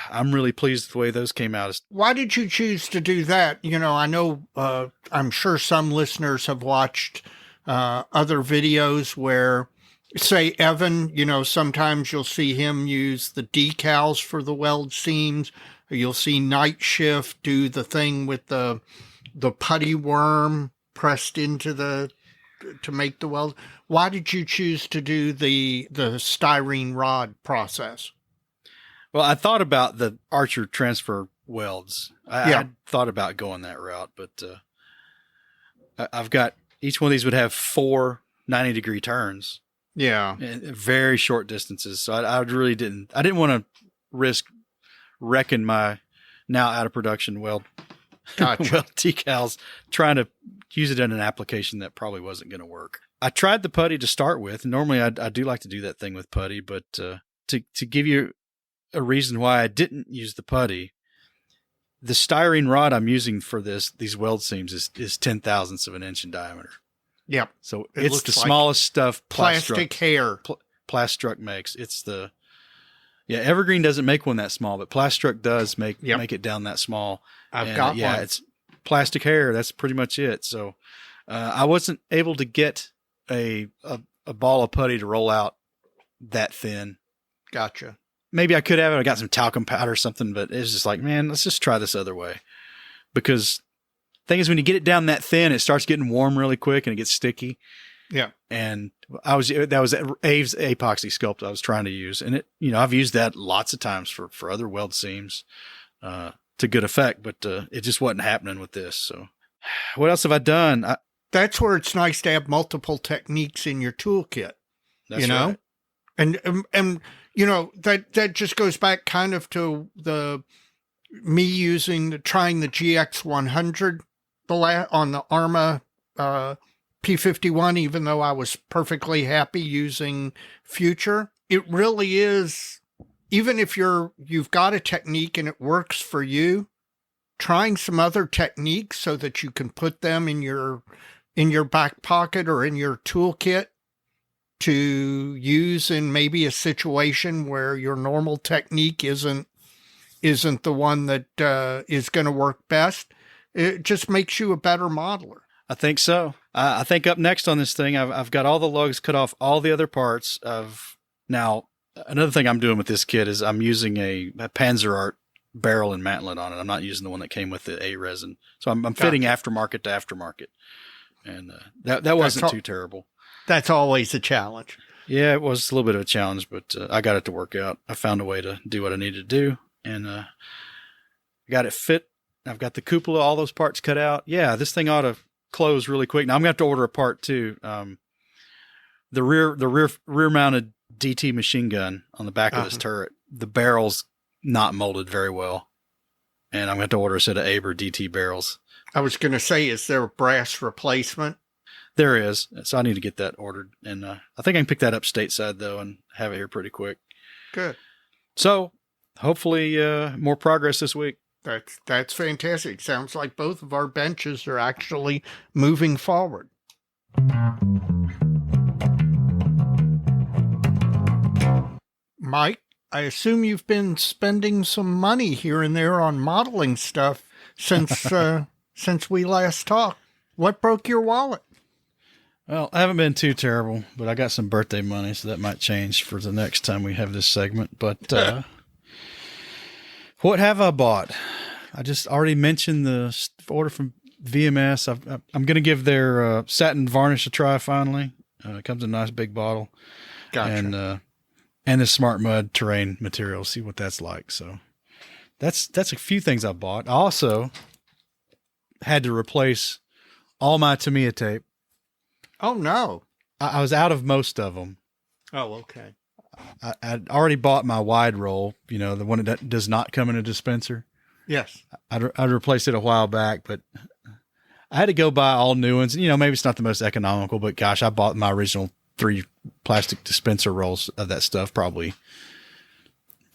I'm really pleased with the way those came out. Why did you choose to do that? I know, I'm sure some listeners have watched other videos where, say, Evan, sometimes you'll see him use the decals for the weld seams. You'll see Night Shift do the thing with the putty worm pressed into to make the weld. Why did you choose to do the styrene rod process? Well, I thought about the Archer transfer welds. I had thought about going that route, but I've got, each one of these would have 4 90-degree turns. Yeah. And very short distances. So I really didn't want to risk wrecking my now out of production weld decals trying to use it in an application that probably wasn't going to work. I tried the putty to start with. Normally I do like to do that thing with putty, but to give you a reason why I didn't use the putty, the styrene rod I'm using for these weld seams is 10 thousandths of an inch in diameter. Yep. So it's the smallest stuff plastic hair. Plastruct makes. Evergreen doesn't make one that small, but Plastruct does make it down that small. I've got one. Yeah, it's plastic hair. That's pretty much it. So I wasn't able to get a ball of putty to roll out that thin. Gotcha. Maybe I could have it. I got some talcum powder or something, but it's just like, man, let's just try this other way. Because the thing is, when you get it down that thin, it starts getting warm really quick and it gets sticky. Yeah. And that was Abe's epoxy sculpt I was trying to use. And I've used that lots of times for other weld seams, to good effect, but, it just wasn't happening with this. So what else have I done? That's where it's nice to have multiple techniques in your toolkit, That's right. And that just goes back kind of to me trying the GX100 on the Arma, P51, even though I was perfectly happy using Future. It really is, even if you've got a technique and it works for you, trying some other techniques so that you can put them in your back pocket or in your toolkit to use in maybe a situation where your normal technique isn't the one that is going to work best. It just makes you a better modeler. I think so. I think up next on this thing, I've got all the lugs cut off all the other parts of. Now, another thing I'm doing with this kit is I'm using a Panzer Art barrel and mantlet on it. I'm not using the one that came with the A resin. So I'm fitting aftermarket to aftermarket. And that wasn't too terrible. That's always a challenge. Yeah, it was a little bit of a challenge, but I got it to work out. I found a way to do what I needed to do, and got it fit. I've got the cupola, all those parts cut out. Yeah, this thing ought to close really quick. Now I'm going to have to order a part too. The rear mounted DT machine gun on the back of this turret, the barrel's not molded very well, and I'm going to have to order a set of Aber DT barrels. I was going to say, is there a brass replacement? There is, so I need to get that ordered, and I think I can pick that up stateside though and have it here pretty quick. Good. So hopefully more progress this week. That's fantastic. Sounds like both of our benches are actually moving forward. Mike, I assume you've been spending some money here and there on modeling stuff since we last talked. What broke your wallet? Well, I haven't been too terrible, but I got some birthday money, so that might change for the next time we have this segment. But what have I bought? I just already mentioned the order from VMS. I'm going to give their satin varnish a try finally. It comes in a nice big bottle. Gotcha. And the Smart Mud terrain material, see what that's like. So that's a few things I bought. I also had to replace all my Tamiya tape. Oh, no. I was out of most of them. Oh, okay. I'd already bought my wide roll, the one that does not come in a dispenser. Yes. I'd replaced it a while back, but I had to go buy all new ones. Maybe it's not the most economical, but gosh, I bought my original 3 plastic dispenser rolls of that stuff probably,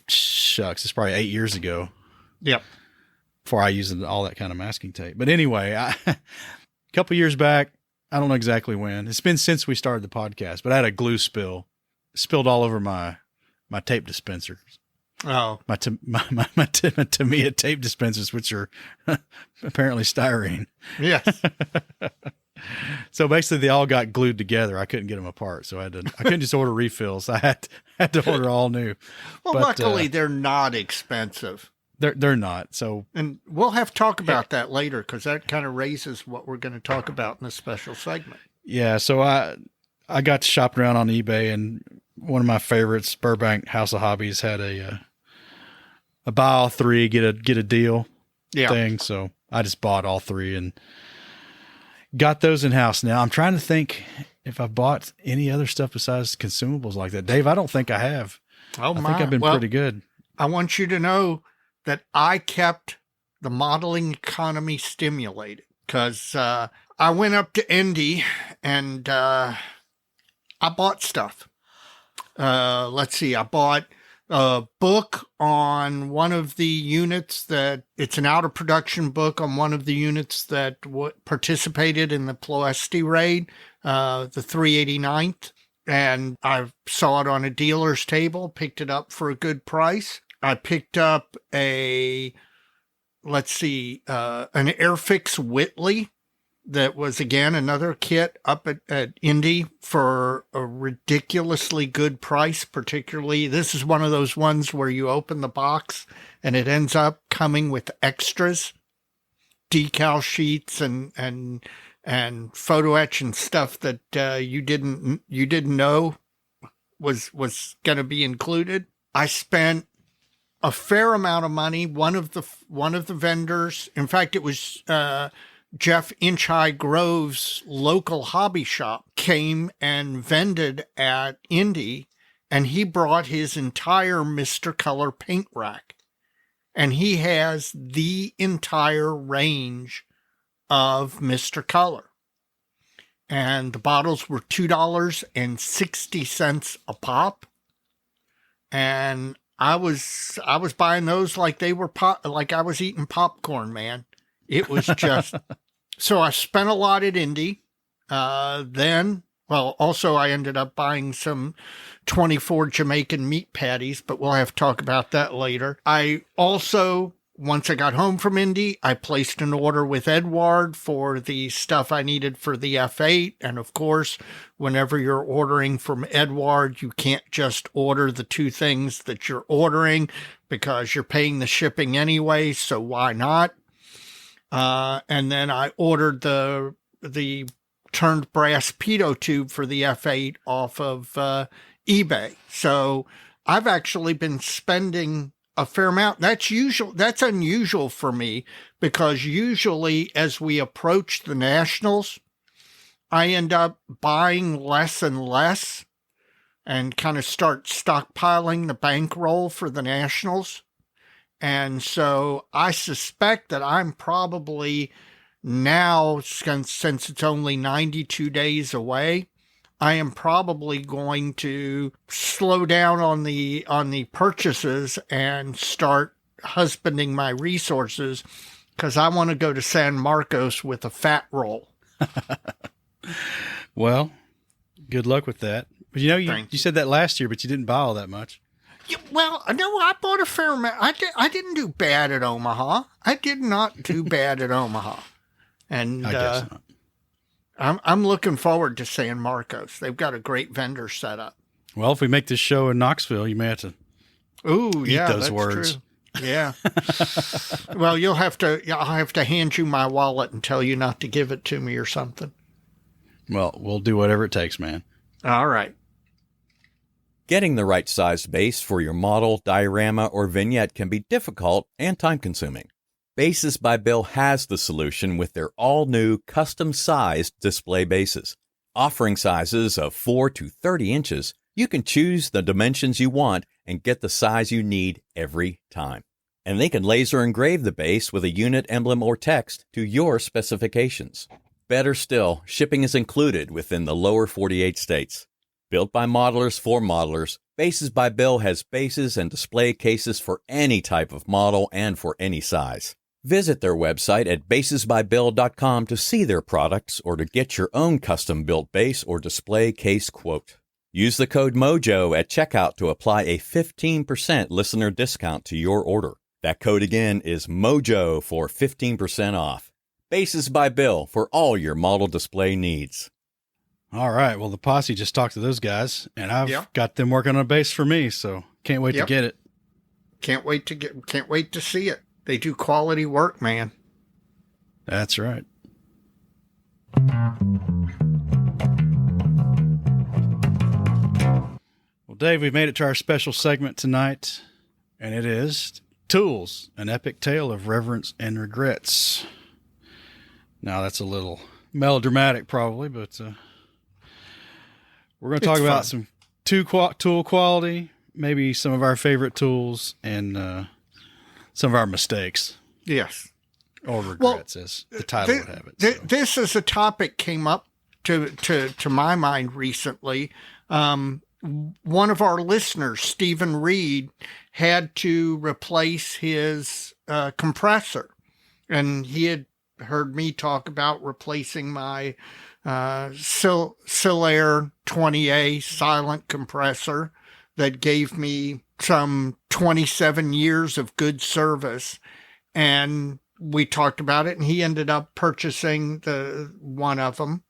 it's probably 8 years ago. Yep. Before I used all that kind of masking tape. But anyway, a couple years back, I don't know exactly when. It's been since we started the podcast, but I had a glue spill. Spilled all over my tape dispensers. Oh. My Tamiya tape dispensers, which are apparently styrene. Yes. So basically, they all got glued together. I couldn't get them apart, so I couldn't just order refills. I had to order all new. Well, but, luckily, they're not expensive. They're not. So, and we'll have to talk about that later because that kind of raises what we're going to talk about in a special segment. Yeah. So I got to shop around on eBay, and one of my favorites, Burbank House of Hobbies, had a buy all 3 get a deal thing. So I just bought all 3 and got those in house now. I'm trying to think if I bought any other stuff besides consumables like that. Dave, I don't think I have. Oh, I think I've been pretty good. I want you to know that I kept the modeling economy stimulated because I went up to Indy and I bought stuff. Let's see, I bought a book on one of the units it's an out of production book on one of the units that participated in the Ploesti raid, the 389th. And I saw it on a dealer's table, picked it up for a good price. I picked up an Airfix Whitley that was, again, another kit up at Indy for a ridiculously good price, particularly. This is one of those ones where you open the box and it ends up coming with extras, decal sheets and photo etch and stuff that you didn't know was going to be included. I spent a fair amount of money. One of the vendors, in fact, it was Jeff Inch High Grove's local hobby shop, came and vended at Indy, and he brought his entire Mr. Color paint rack, and he has the entire range of Mr. Color. And the bottles were $2.60 a pop. And I was buying those like they were like I was eating popcorn, man. It was just so I spent a lot at Indy. Also I ended up buying some 24 Jamaican meat patties, but we'll have to talk about that later. I also, once I got home from Indy, I placed an order with Edward for the stuff I needed for the F8. And of course, whenever you're ordering from Edward, you can't just order the two things that you're ordering because you're paying the shipping anyway. So why not? And then I ordered the turned brass pitot tube for the F8 off of eBay. So I've actually been spending a fair amount. That's unusual for me because usually as we approach the Nationals, I end up buying less and less and kind of start stockpiling the bankroll for the Nationals. And so I suspect that I'm probably now, since it's only 92 days away, I am probably going to slow down on the purchases and start husbanding my resources because I want to go to San Marcos with a fat roll. Well, good luck with that. But you said that last year, but you didn't buy all that much. Yeah, well, no, I bought a fair amount. I didn't do bad at Omaha. I did not do bad at Omaha. And I guess not. I'm looking forward to San Marcos. They've got a great vendor set up. Well, if we make this show in Knoxville, you may have to eat those words. True. Yeah. Well, I'll have to hand you my wallet and tell you not to give it to me or something. Well, we'll do whatever it takes, man. All right. Getting the right size base for your model, diorama, or vignette can be difficult and time-consuming. Bases by Bill has the solution with their all-new custom-sized display bases. Offering sizes of 4 to 30 inches, you can choose the dimensions you want and get the size you need every time. And they can laser engrave the base with a unit emblem or text to your specifications. Better still, shipping is included within the lower 48 states. Built by modelers for modelers, Bases by Bill has bases and display cases for any type of model and for any size. Visit their website at basesbybill.com to see their products or to get your own custom-built base or display case quote. Use the code MOJO at checkout to apply a 15% listener discount to your order. That code again is MOJO for 15% off. Bases by Bill for all your model display needs. All right. Well, the posse just talked to those guys, and I've got them working on a base for me, so can't wait to get it. Can't wait to see it. They do quality work, man. That's right. Well, Dave, we've made it to our special segment tonight, and it is Tools, an epic tale of reverence and regrets. Now, that's a little melodramatic, probably, but we're going to talk It's about fun. some tool quality, maybe some of our favorite tools, and some of our mistakes Yes. or regrets, as the title would have it. So. This is a topic came up to my mind recently. One of our listeners, Stephen Reed, had to replace his compressor, and he had heard me talk about replacing my Silair 20A silent compressor that gave me some 27 years of good service. And we talked about it, and he ended up purchasing the one of them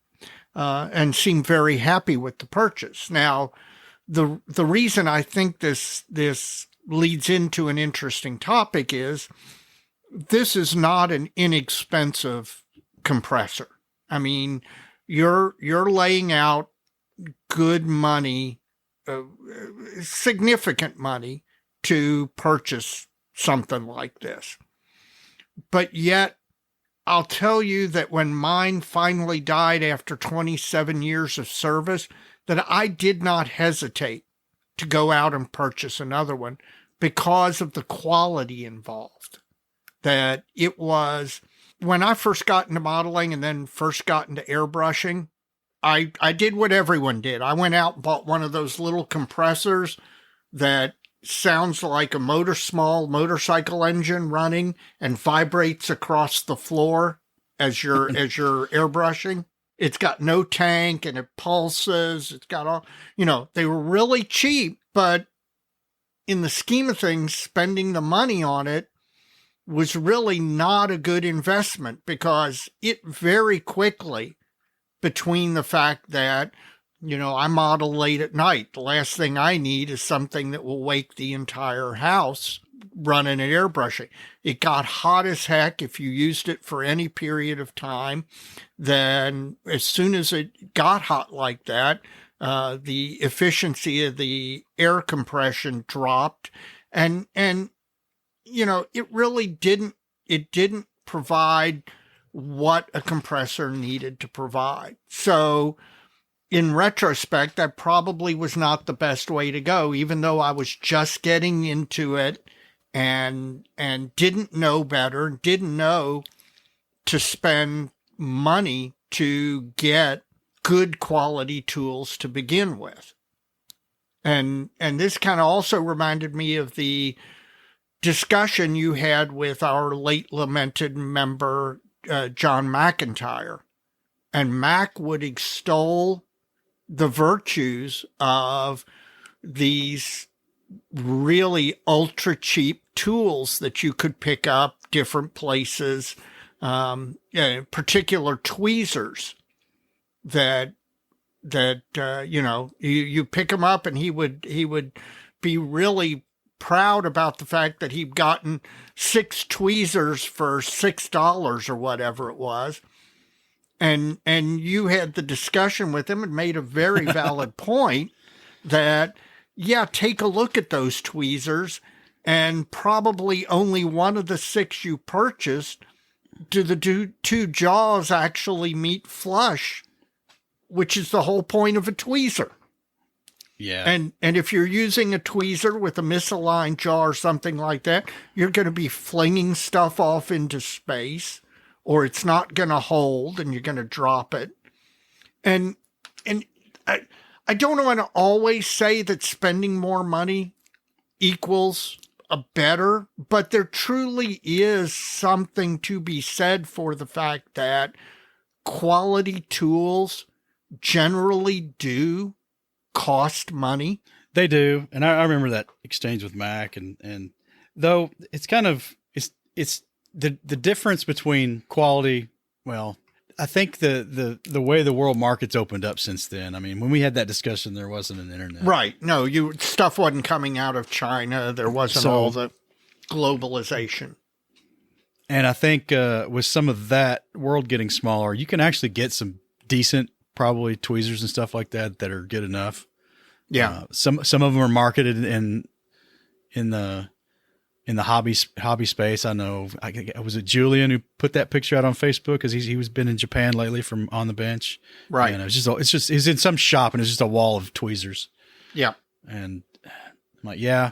and seemed very happy with the purchase. Now, the reason I think this leads into an interesting topic is this is not an inexpensive compressor. I mean, you're laying out good money, significant money to purchase something like this. But yet, I'll tell you that when mine finally died after 27 years of service, that I did not hesitate to go out and purchase another one because of the quality involved. That it was, when I first got into modeling and then first got into airbrushing, I did what everyone did. I went out and bought one of those little compressors that sounds like a small motorcycle engine running and vibrates across the floor as you're airbrushing. It's got no tank and it pulses. It's got all, they were really cheap, but in the scheme of things, spending the money on it was really not a good investment, because it very quickly, between the fact that, I model late at night, the last thing I need is something that will wake the entire house running and airbrushing. It got hot as heck if you used it for any period of time. Then as soon as it got hot like that, the efficiency of the air compression dropped, and it really didn't provide what a compressor needed to provide. So in retrospect, that probably was not the best way to go, even though I was just getting into it and didn't know better, didn't know to spend money to get good quality tools to begin with. And this kind of also reminded me of the discussion you had with our late lamented member, John McIntyre. And Mac would extol the virtues of these really ultra cheap tools that you could pick up different places, particular tweezers that you pick them up, and he would be really proud about the fact that he'd gotten 6 tweezers for $6 or whatever it was. And you had the discussion with him and made a very valid point that, yeah, take a look at those tweezers, and probably only one of the 6 you purchased do the two jaws actually meet flush, which is the whole point of a tweezer. Yeah. And if you're using a tweezer with a misaligned jaw or something like that, you're going to be flinging stuff off into space, or it's not going to hold and you're going to drop it. And I don't want to always say that spending more money equals a better, but there truly is something to be said for the fact that quality tools generally do cost money. They do. And I remember that exchange with Mac, and though it's kind of, it's the difference between quality. Well, I think the way the world market's opened up since then. I mean, when we had that discussion, there wasn't an internet. Right. No, stuff wasn't coming out of China. There wasn't all the globalization. And I think with some of that world getting smaller, you can actually get some decent, probably tweezers and stuff like that are good enough. Yeah. Some of them are marketed in the in the hobby space. I know, was it Julian who put that picture out on Facebook? Because he was been in Japan lately from On the Bench. Right. And it's in some shop and it's just a wall of tweezers. Yeah. And I'm like, yeah,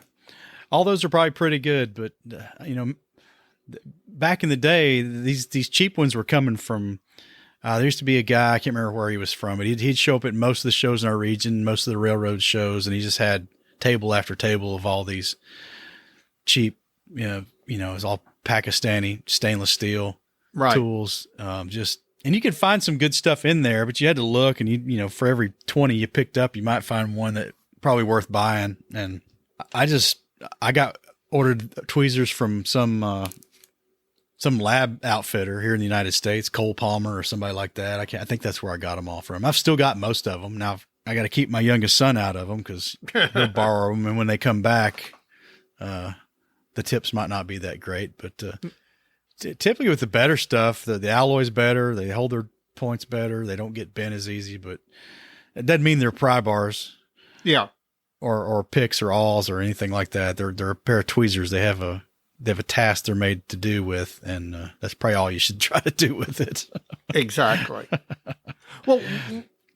all those are probably pretty good. But, back in the day, these cheap ones were coming from, there used to be a guy, I can't remember where he was from, but he'd show up at most of the shows in our region, most of the railroad shows, and he just had table after table of all these cheap, it was all Pakistani stainless steel tools. And you could find some good stuff in there, but you had to look, and for every 20 you picked up, you might find one that probably worth buying. And I got ordered tweezers from some lab outfitter here in the United States, Cole Palmer or somebody like that. I think that's where I got them all from. I've still got most of them. Now I got to keep my youngest son out of them because he'll borrow them. And when they come back, the tips might not be that great, but, typically with the better stuff, the alloy's better. They hold their points better. They don't get bent as easy, but it doesn't mean they're pry bars. Yeah. Or picks or awls or anything like that. They're a pair of tweezers. They have a task they're made to do with, and that's probably all you should try to do with it. Exactly. Well,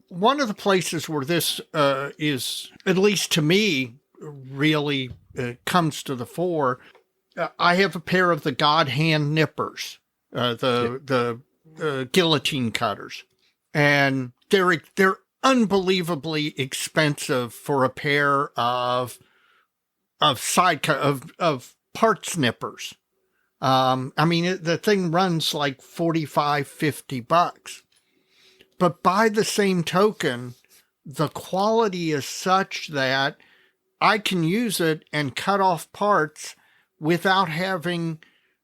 one of the places where this is, at least to me, really comes to the fore, I have a pair of the God Hand nippers, the guillotine cutters, and they're unbelievably expensive for a pair of parts nippers. The thing runs like $45-50, but by the same token, the quality is such that I can use it and cut off parts without having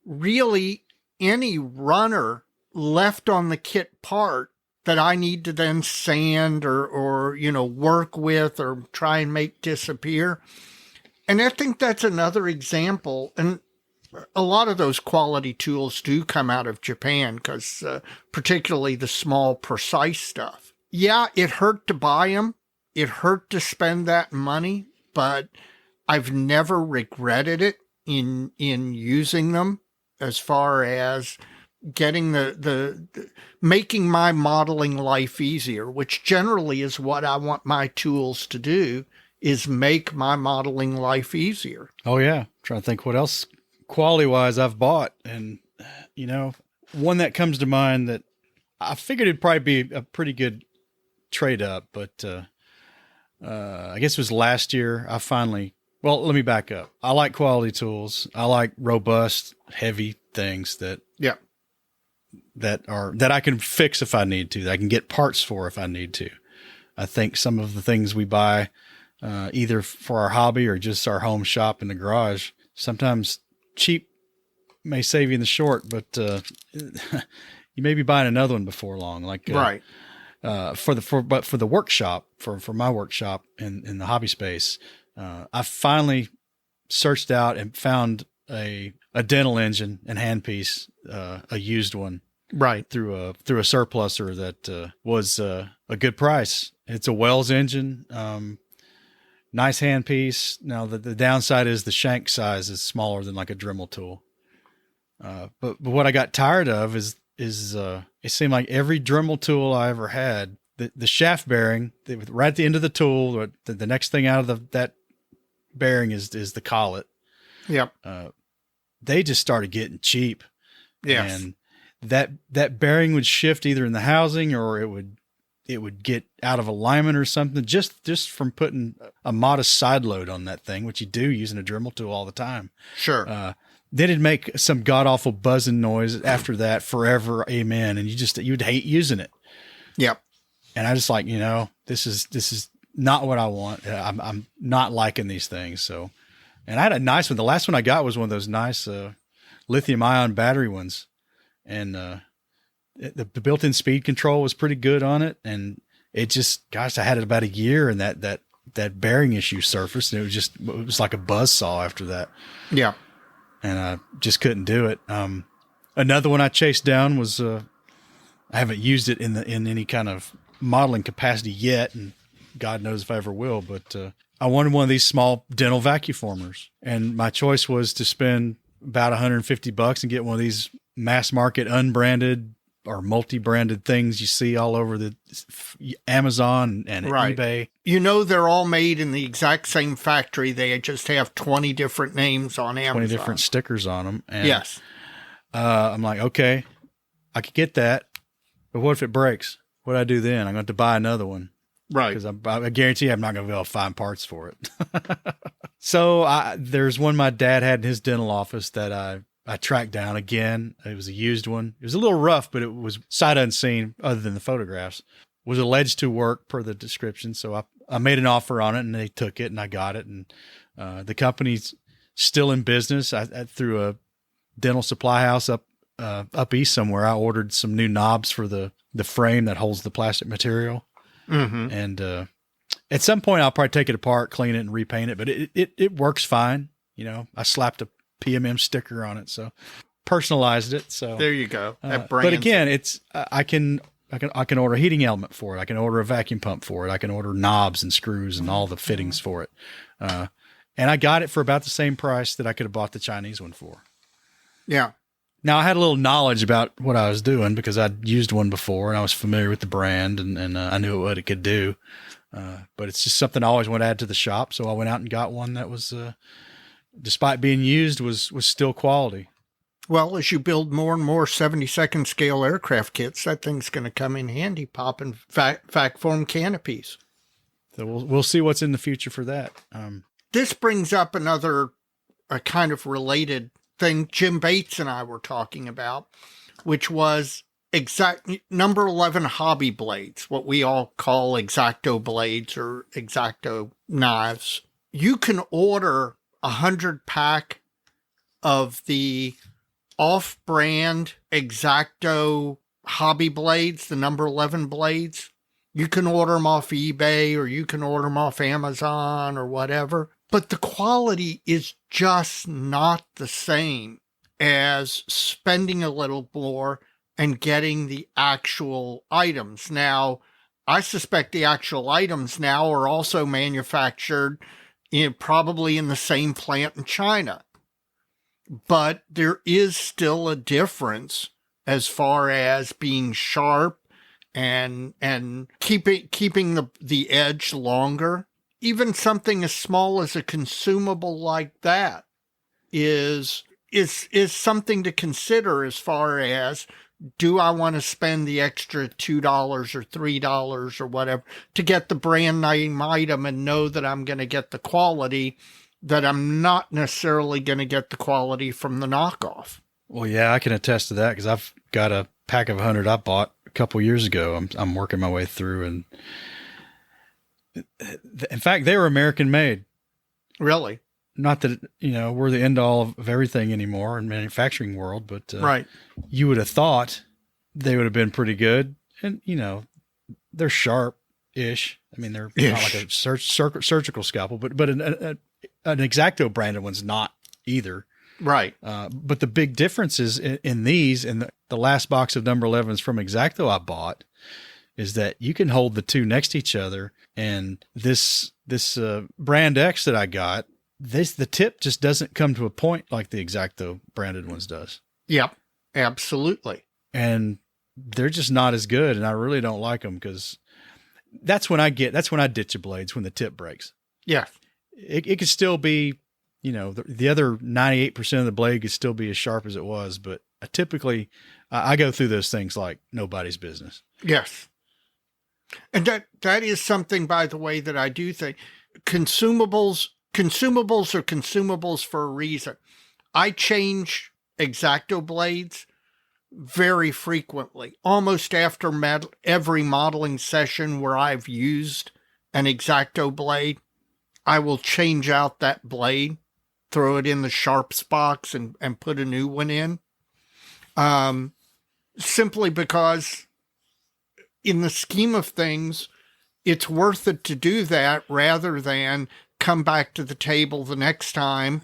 really any runner left on the kit part that I need to then sand or work with or try and make disappear. And I think that's another example. And a lot of those quality tools do come out of Japan because particularly the small, precise stuff. Yeah, it hurt to buy them. It hurt to spend that money, but I've never regretted it in using them as far as getting the making my modeling life easier, which generally is what I want my tools to do, is make my modeling life easier. Oh yeah. I'm trying to think what else quality wise I've bought. And, one that comes to mind that I figured it'd probably be a pretty good trade up, but, I guess it was last year. Well, let me back up. I like quality tools. I like robust, heavy things that I can fix if I need to, that I can get parts for if I need to. I think some of the things we buy, either for our hobby or just our home shop in the garage, sometimes cheap may save you in the short, but you may be buying another one before long. Right. For the workshop, for my workshop in the hobby space, I finally searched out and found a dental engine and handpiece, a used one, right, through a surpluser that was a good price. It's a Wells engine, nice handpiece. Now the downside is the shank size is smaller than like a Dremel tool. But what I got tired of is it seemed like every Dremel tool I ever had, the shaft bearing, right at the end of the tool, the next thing out of that bearing is the collet. Yep. They just started getting cheap. Yes. And that bearing would shift either in the housing or it would get out of alignment or something just from putting a modest side load on that thing, which you do using a Dremel tool all the time. Sure. Then it'd make some god awful buzzing noise after that forever. Amen. And you'd hate using it. Yep. And I just like, this is not what I want. I'm not liking these things. So, and I had a nice one. The last one I got was one of those nice, lithium ion battery ones. And, the built-in speed control was pretty good on it. And it just, I had it about a year and that bearing issue surfaced and it was like a buzz saw after that. Yeah. And I just couldn't do it. Another one I chased down was, I haven't used it in any kind of modeling capacity yet. And God knows if I ever will, but, I wanted one of these small dental vacuformers, and my choice was to spend about $150 and get one of these mass market unbranded or multi-branded things you see all over the Amazon and eBay. You know, they're all made in the exact same factory. They just have 20 different names on Amazon. 20 different stickers on them. And, yes. I'm like, okay, I could get that, but what if it breaks? What do I do then? I'm going to have to buy another one. Right. Because I guarantee I'm not going to be able to find parts for it. So there's one my dad had in his dental office that I tracked down again. It was a used one. It was a little rough, but it was sight unseen other than the photographs. Was alleged to work per the description. So I made an offer on it and they took it and I got it. And the company's still in business. I through a dental supply house up east somewhere, I ordered some new knobs for the frame that holds the plastic material. Mm-hmm. And at some point I'll probably take it apart, clean it and repaint it, but it works fine. You know, I slapped a PMM sticker on it. So personalized it. So there you go. But again, it's, I can order a heating element for it. I can order a vacuum pump for it. I can order knobs and screws and all the fittings for it. And I got it for about the same price that I could have bought the Chinese one for. Yeah. Now I had a little knowledge about what I was doing because I'd used one before and I was familiar with the brand and I knew what it could do. But it's just something I always want to add to the shop. So I went out and got one that was, despite being used, was still quality. Well, as you build more and more 72nd scale aircraft kits, that thing's going to come in handy, popping vac form canopies. So we'll see what's in the future for that. This brings up another kind of related thing Jim Bates and I were talking about, which was number 11 hobby blades, what we all call X-Acto blades or X-Acto knives. You can order 100 pack of the off-brand X-Acto hobby blades, the number 11 blades. You can order them off eBay or you can order them off Amazon or whatever. But the quality is just not the same as spending a little more and getting the actual items. Now, I suspect the actual items now are also manufactured probably in the same plant in China. But there is still a difference as far as being sharp and keeping the edge longer. Even something as small as a consumable like that is something to consider as far as, do I want to spend the extra $2 or $3 or whatever to get the brand name item and know that I'm going to get the quality that I'm not necessarily going to get the quality from the knockoff? Well, yeah, I can attest to that because I've got a pack of 100 I bought a couple years ago. I'm working my way through, and in fact, they were American made. Really? Not that, we're the end all of everything anymore in manufacturing world, but right. You would have thought they would have been pretty good. And, they're sharp-ish. I mean, they're not like a surgical scalpel, but an X-Acto branded one's not either. Right. But the big difference is in these, and the last box of number 11s from X-Acto I bought, is that you can hold the two next to each other. And this brand X that I got, the tip just doesn't come to a point like the X-Acto branded ones does. Yep, absolutely. And they're just not as good. And I really don't like them because that's when I ditch a blades, when the tip breaks. Yeah. It could still be, the other 98% of the blade could still be as sharp as it was. But typically I go through those things like nobody's business. Yes. And that is something, by the way, that I do think consumables are consumables for a reason. I change X-Acto blades very frequently, almost after every modeling session where I've used an X-Acto blade. I will change out that blade, throw it in the sharps box and put a new one in. Simply because in the scheme of things, it's worth it to do that rather than come back to the table the next time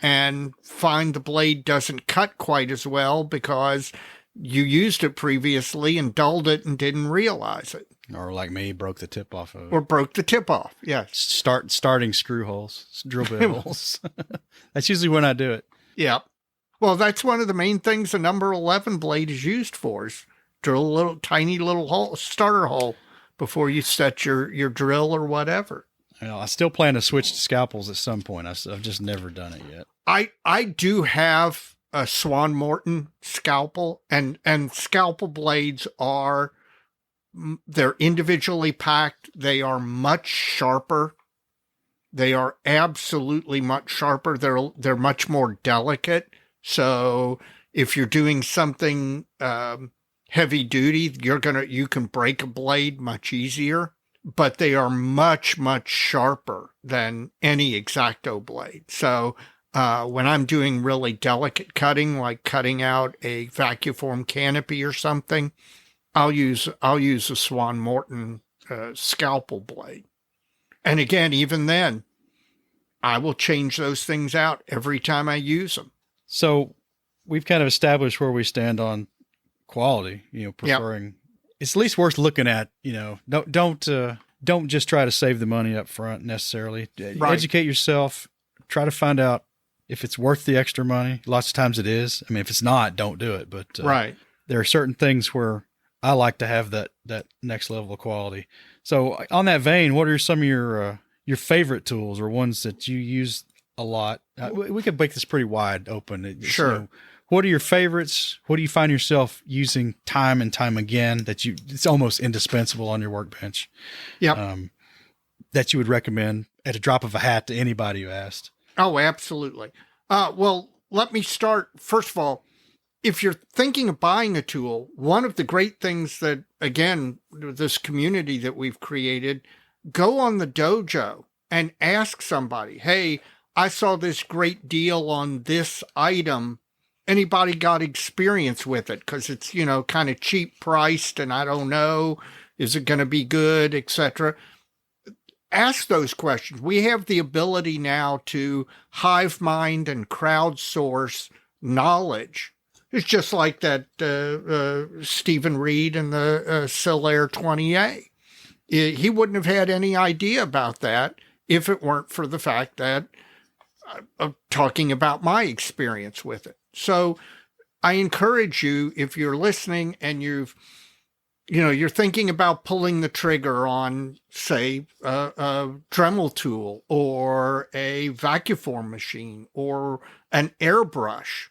and find the blade doesn't cut quite as well because you used it previously and dulled it and didn't realize it. Or like me, broke the tip off of it. Or broke the tip off, yes. Starting screw holes, drill bit holes. That's usually when I do it. Yeah. Well, that's one of the main things a number 11 blade is used for, is drill a little tiny little hole, starter hole, before you set your drill or whatever. I still plan to switch to scalpels at some point. I've just never done it yet. I do have a Swan Morton scalpel, and scalpel blades they're individually packed. They are much sharper. They are absolutely much sharper. They're much more delicate. So if you're doing something heavy duty, you can break a blade much easier. But they are much, much sharper than any X-Acto blade. So when I'm doing really delicate cutting, like cutting out a vacuform canopy or something, I'll use a Swan Morton scalpel blade. And again, even then, I will change those things out every time I use them. So we've kind of established where we stand on quality, preferring. Yep. It's at least worth looking at, don't just try to save the money up front necessarily. Right. Educate yourself, try to find out if it's worth the extra money. Lots of times it is. I mean, if it's not, don't do it. But right. There are certain things where I like to have that next level of quality. So on that vein, what are some of your favorite tools or ones that you use a lot? We could make this pretty wide open. Sure. What are your favorites? What do you find yourself using time and time again it's almost indispensable on your workbench? Yeah. That you would recommend at a drop of a hat to anybody who asked? Oh, absolutely. Well, let me start. First of all, if you're thinking of buying a tool, one of the great things that, again, this community that we've created, go on the dojo and ask somebody, hey, I saw this great deal on this item. Anybody got experience with it? Because it's, kind of cheap priced and I don't know, is it going to be good, etc. Ask those questions. We have the ability now to hive mind and crowdsource knowledge. It's just like that Stephen Reed and the Sillair 20A. He wouldn't have had any idea about that if it weren't for the fact that I'm talking about my experience with it. So I encourage you, if you're listening and you're thinking about pulling the trigger on, say, a Dremel tool or a vacuform machine or an airbrush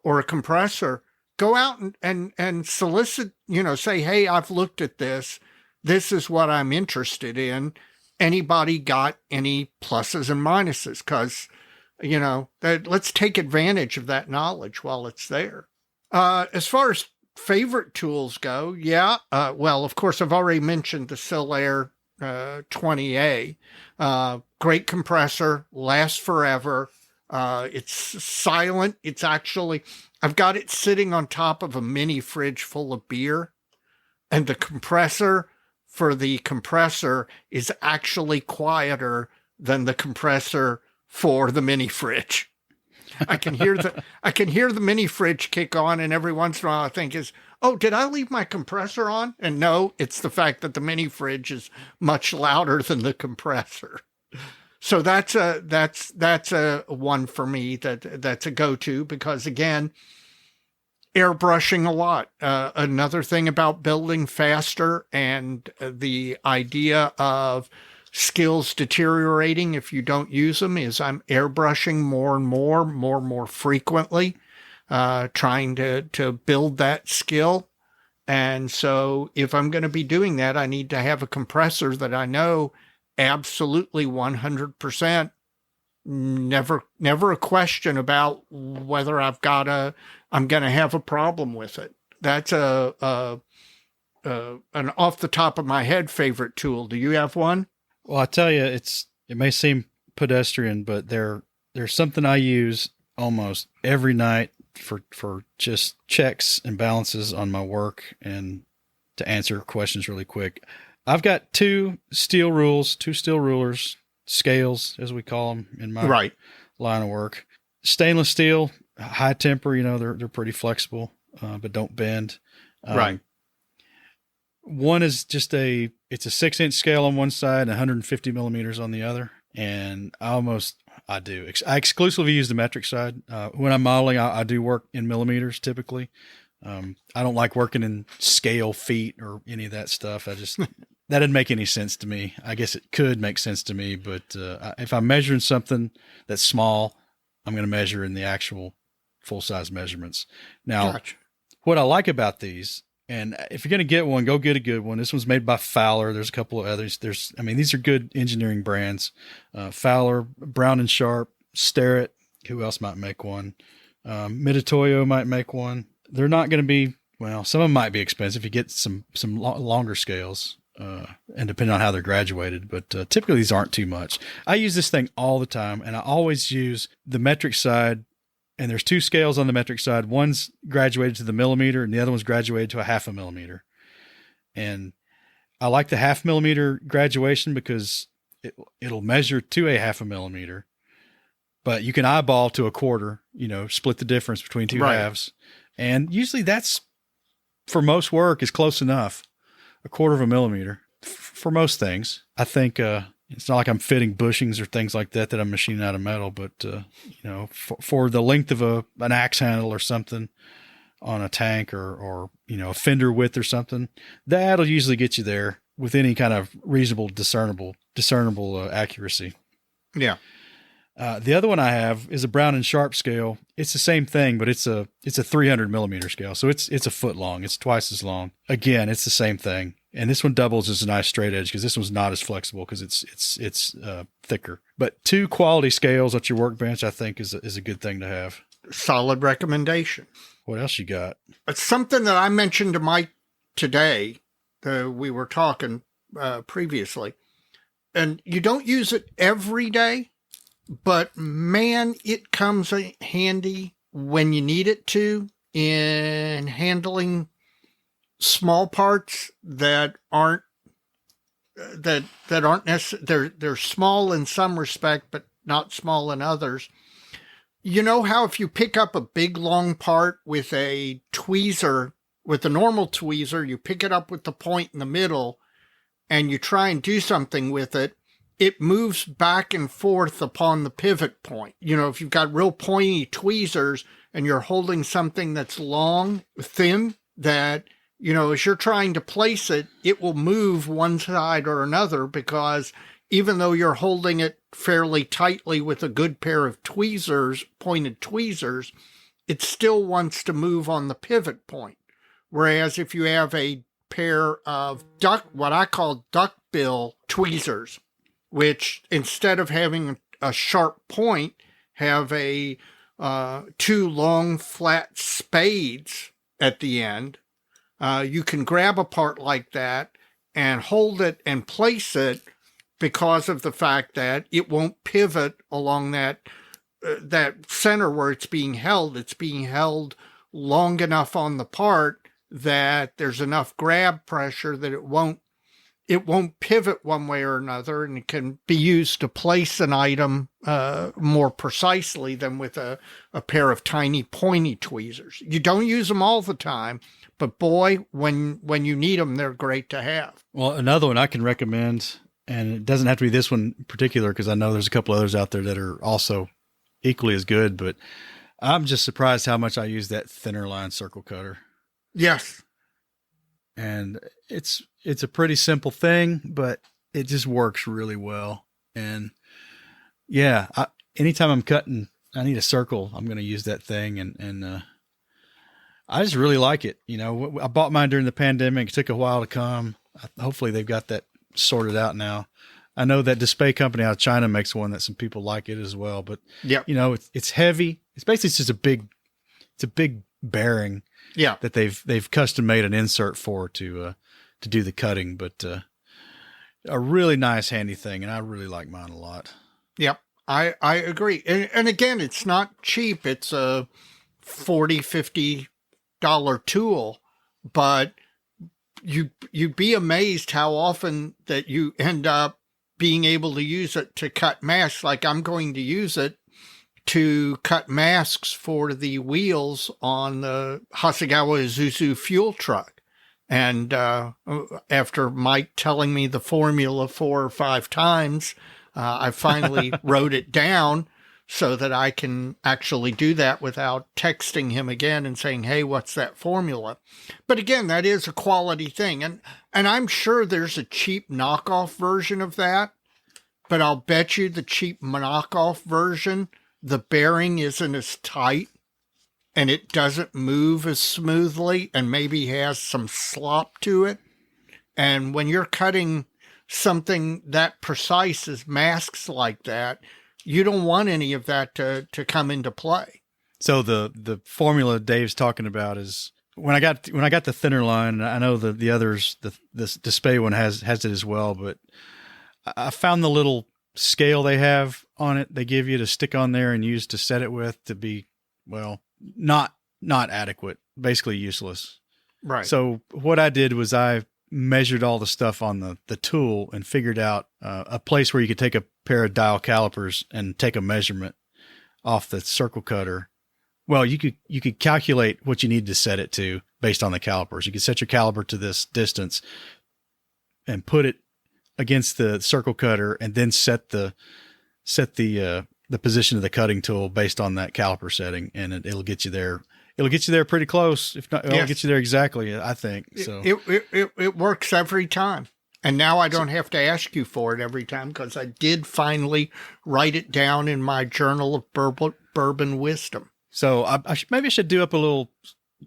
or a compressor, go out and solicit, say, hey, I've looked at this. This is what I'm interested in. Anybody got any pluses and minuses? Because, let's take advantage of that knowledge while it's there. As far as favorite tools go, well, of course, I've already mentioned the Sillair 20A. Great compressor, lasts forever. It's silent. It's actually, I've got it sitting on top of a mini fridge full of beer, and the compressor for the compressor is actually quieter than the compressor for the mini fridge. I can hear the mini fridge kick on, and every once in a while I think did I leave my compressor on? And no, it's the fact that the mini fridge is much louder than the compressor. So that's a one for me that's a go-to, because again, airbrushing a lot. Another thing about building faster and the idea of skills deteriorating if you don't use them is I'm airbrushing more and more frequently, trying to build that skill. And so if I'm going to be doing that, I need to have a compressor that I know absolutely 100%, never a question about whether I'm going to have a problem with it. That's an off the top of my head favorite tool. Do you have one? Well, I tell you, it may seem pedestrian, but there's something I use almost every night for just checks and balances on my work and to answer questions really quick. I've got two steel rulers, scales, as we call them in my line of work. Stainless steel, high temper, they're pretty flexible. but don't bend. Right. One is just it's a 6-inch scale on one side and 150 millimeters on the other. And I exclusively use the metric side. When I'm modeling, I do work in millimeters typically. I don't like working in scale feet or any of that stuff. That didn't make any sense to me. I guess it could make sense to me, but if I'm measuring something that's small, I'm going to measure in the actual full size measurements. Now, Gotcha. What I like about these, and if you're going to get one, go get a good one. This one's made by Fowler. There's a couple of others. These are good engineering brands. Fowler, Brown and Sharp, Starrett. Who else might make one? Mitutoyo might make one. They're not going to be, some of them might be expensive. You get some longer scales, and depending on how they're graduated, but typically these aren't too much. I use this thing all the time, and I always use the metric side. And there's 2 scales on the metric side. One's graduated to the millimeter and the other one's graduated to a 0.5 millimeter. And I like the 0.5 millimeter graduation because it'll measure to a 0.5 millimeter, but you can eyeball to a quarter, split the difference between 2 halves. And usually that's, for most work, is close enough. 1/4 millimeter for most things. I think, it's not like I'm fitting bushings or things like that I'm machining out of metal, but, for the length of an axe handle or something on a tank or a fender width or something, that'll usually get you there with any kind of reasonable, discernible accuracy. Yeah. The other one I have is a Brown and Sharp scale. It's the same thing, but it's a 300 millimeter scale. So it's a foot long. It's twice as long. Again, it's the same thing. And this one doubles as a nice straight edge because this one's not as flexible because it's thicker. But 2 quality scales at your workbench, I think, is a good thing to have. Solid recommendation. What else you got? It's something that I mentioned to Mike today. We were talking previously. And you don't use it every day, but man, it comes handy when you need it to in handling small parts that aren't necessarily, they're small in some respect, but not small in others. You know how if you pick up a big long part with a tweezer, with a normal tweezer, you pick it up with the point in the middle and you try and do something with it, it moves back and forth upon the pivot point. If you've got real pointy tweezers and you're holding something that's long, thin, that as you're trying to place it, it will move one side or another because even though you're holding it fairly tightly with a good pair of tweezers, pointed tweezers, it still wants to move on the pivot point. Whereas if you have a pair of what I call duckbill tweezers, which instead of having a sharp point, have 2 long flat spades at the end, you can grab a part like that and hold it and place it because of the fact that it won't pivot along that center where it's being held. It's being held long enough on the part that there's enough grab pressure that it won't pivot one way or another, and it can be used to place an item more precisely than with a pair of tiny pointy tweezers. You don't use them all the time, but boy, when you need them, they're great to have. Well, another one I can recommend, and it doesn't have to be this one in particular because I know there's a couple others out there that are also equally as good, but I'm just surprised how much I use that thinner line circle cutter. Yes. And it's a pretty simple thing, but it just works really well. And yeah, anytime I'm cutting, I need a circle, I'm going to use that thing. And I just really like it. I bought mine during the pandemic. It took a while to come. Hopefully they've got that sorted out now. I know that display company out of China makes one that some people like it as well, but yeah, it's heavy. It's basically just a big bearing. Yeah, that they've custom made an insert for to do the cutting, but a really nice handy thing, and I really like mine a lot. Yep, I agree. And again, it's not cheap. It's a $40-50 tool, but you'd be amazed how often that you end up being able to use it to cut masks. Like I'm going to use it to cut masks for the wheels on the Hasegawa Isuzu fuel truck. And after Mike telling me the formula 4 or 5 times, I finally wrote it down so that I can actually do that without texting him again and saying, hey, what's that formula? But again, that is a quality thing. And I'm sure there's a cheap knockoff version of that, but I'll bet you the cheap knockoff version, the bearing isn't as tight and it doesn't move as smoothly and maybe has some slop to it. And when you're cutting something that precise as masks like that, you don't want any of that to come into play. So the formula Dave's talking about is when I got the thinner line, I know the others, the Display one has it as well, but I found the little scale they have on it, they give you to stick on there and use to set it with to be, well, not adequate, basically useless. Right. So what I did was I measured all the stuff on the tool and figured out a place where you could take a pair of dial calipers and take a measurement off the circle cutter. Well, you could calculate what you need to set it to based on the calipers. You could set your caliper to this distance and put it against the circle cutter and then set the position of the cutting tool based on that caliper setting, and it'll get you there. It'll get you there pretty close. If not, it'll get you there exactly, I think. So it works every time. And now I don't have to ask you for it every time because I did finally write it down in my journal of bourbon wisdom. So maybe I should do up a little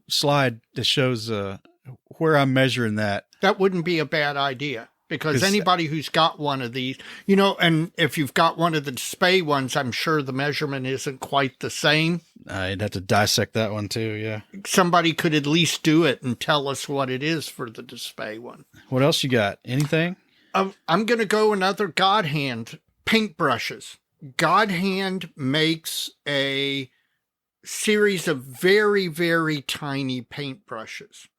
slide that shows where I'm measuring that. That wouldn't be a bad idea. Because anybody who's got one of these, and if you've got one of the Display ones, I'm sure the measurement isn't quite the same. I'd have to dissect that one too, yeah. Somebody could at least do it and tell us what it is for the Display one. What else you got? Anything? I'm going to go another God Hand, paintbrushes. God Hand makes a series of very, very tiny paintbrushes.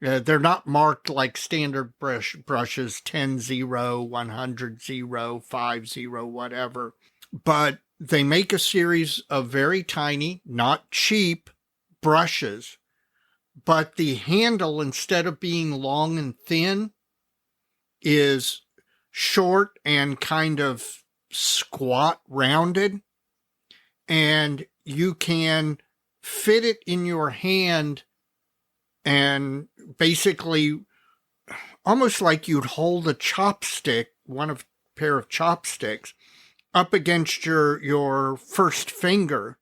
They're not marked like standard brushes, 10-0, 100-0, 5-0, whatever. But they make a series of very tiny, not cheap brushes. But the handle, instead of being long and thin, is short and kind of squat, rounded. And you can fit it in your hand and basically almost like you'd hold a chopstick, pair of chopsticks, up against your first finger.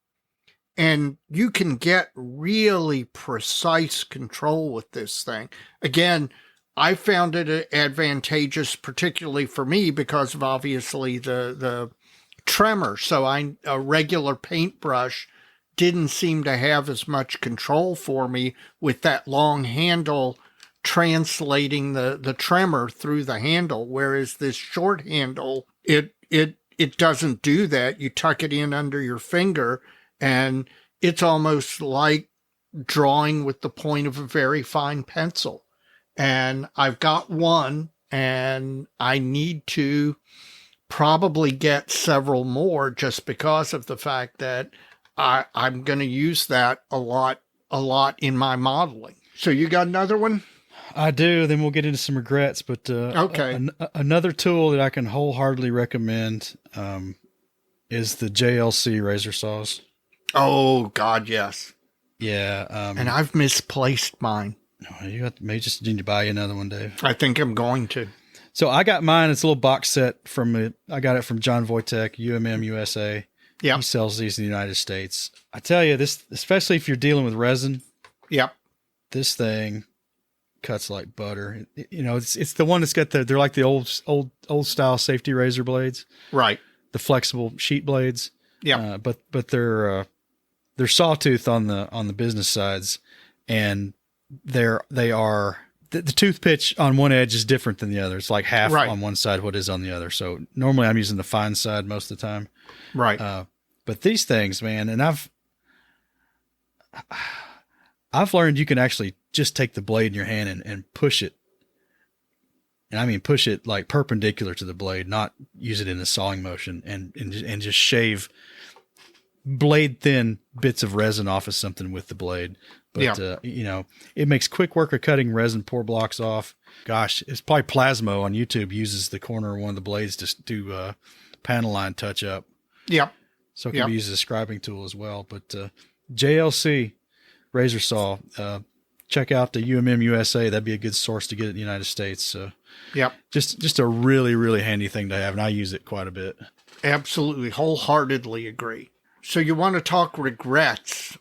And you can get really precise control with this thing. Again, I found it advantageous, particularly for me, because of obviously the tremor. So a regular paintbrush didn't seem to have as much control for me with that long handle translating the tremor through the handle, whereas this short handle, it doesn't do that. You tuck it in under your finger, and it's almost like drawing with the point of a very fine pencil. And I've got one, and I need to probably get several more just because of the fact that I'm going to use that a lot in my modeling. So you got another one? I do. Then we'll get into some regrets. But okay, another tool that I can wholeheartedly recommend is the JLC razor saws. Oh God, yes. Yeah, and I've misplaced mine. You may just need to buy you another one, Dave. I think I'm going to. So I got mine. It's a little box set I got it from John Wojtek, UMM USA. Yeah. He sells these in the United States. I tell you this, especially if you're dealing with resin. Yep. This thing cuts like butter. It's the one that's got they're like the old style safety razor blades. Right. The flexible sheet blades. Yeah. But they're sawtooth on the business sides, and they are the tooth pitch on one edge is different than the other. It's like half on one side what is on the other. So normally I'm using the fine side most of the time. Right. But these things, man, and I've learned you can actually just take the blade in your hand and push it. And I mean, push it like perpendicular to the blade, not use it in a sawing motion and just shave blade thin bits of resin off of something with the blade. But, it makes quick work of cutting resin pour blocks off. Gosh, it's probably Plasmo on YouTube uses the corner of one of the blades to do panel line touch up. Yep. So it can be used as a scribing tool as well. But JLC razor saw, check out the UMM USA. That'd be a good source to get in the United States. Just a really, really handy thing to have, and I use it quite a bit. Absolutely, wholeheartedly agree. So you want to talk regrets?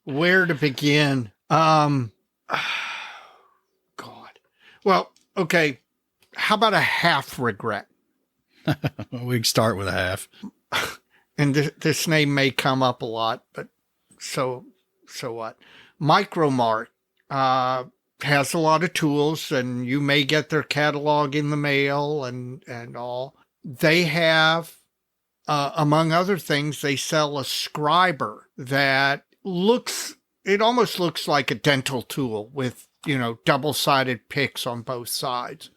Where to begin? God. Well, okay. How about a half regret? We can start with a half. And this name may come up a lot, but so what? Micromark has a lot of tools, and you may get their catalog in the mail and all. They have, among other things, they sell a scriber that almost looks like a dental tool with, double-sided picks on both sides.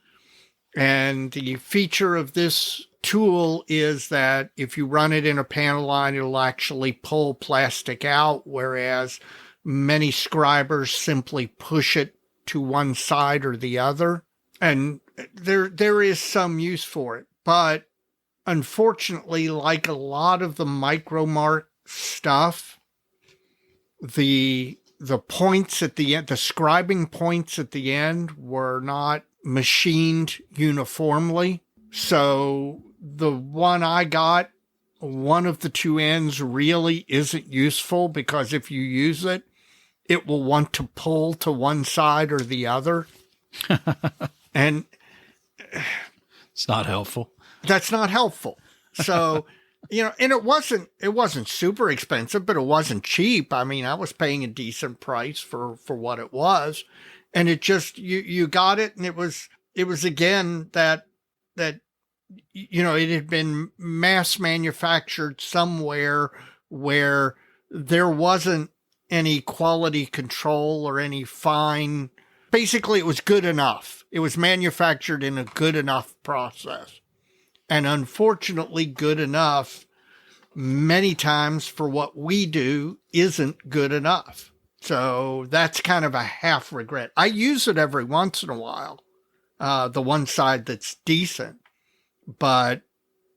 And the feature of this tool is that if you run it in a panel line, it'll actually pull plastic out, whereas many scribers simply push it to one side or the other. And there is some use for it. But unfortunately, like a lot of the Micromark stuff, the points at the end, the scribing points at the end were not machined uniformly. So the one I got, one of the two ends really isn't useful, because if you use it, it will want to pull to one side or the other. And it's not helpful. That's not helpful. So, and it wasn't super expensive, but it wasn't cheap. I mean, I was paying a decent price for what it was. And it just, you got it. And it was again, that, it had been mass manufactured somewhere where there wasn't any quality control or any fine. Basically, it was good enough. It was manufactured in a good enough process. And unfortunately, good enough many times for what we do isn't good enough. So that's kind of a half regret. I use it every once in a while, the one side that's decent, but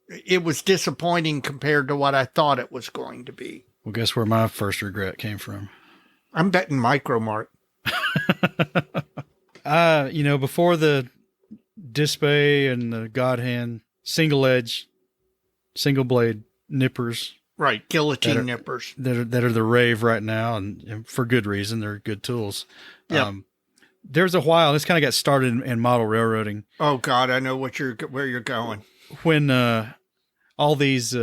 it was disappointing compared to what I thought it was going to be. Well, guess where my first regret came from? I'm betting Micromark. Before the Display and the God Hand single edge, single blade nippers. Right, guillotine nippers. That are the rave right now, and for good reason. They're good tools. Yeah. There's a while, this kind of got started in model railroading. Oh, God, I know where you're going. When all these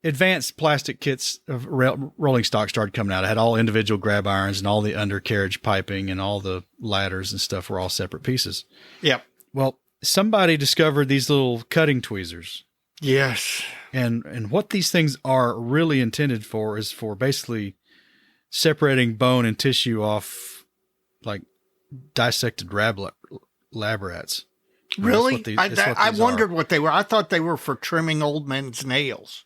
advanced plastic kits of rolling stock started coming out, it had all individual grab irons, and all the undercarriage piping and all the ladders and stuff were all separate pieces. Yep. Well, somebody discovered these little cutting tweezers. Yes. And what these things are really intended for is for basically separating bone and tissue off, like dissected lab rats. Really? I wondered what they were. I thought they were for trimming old men's nails.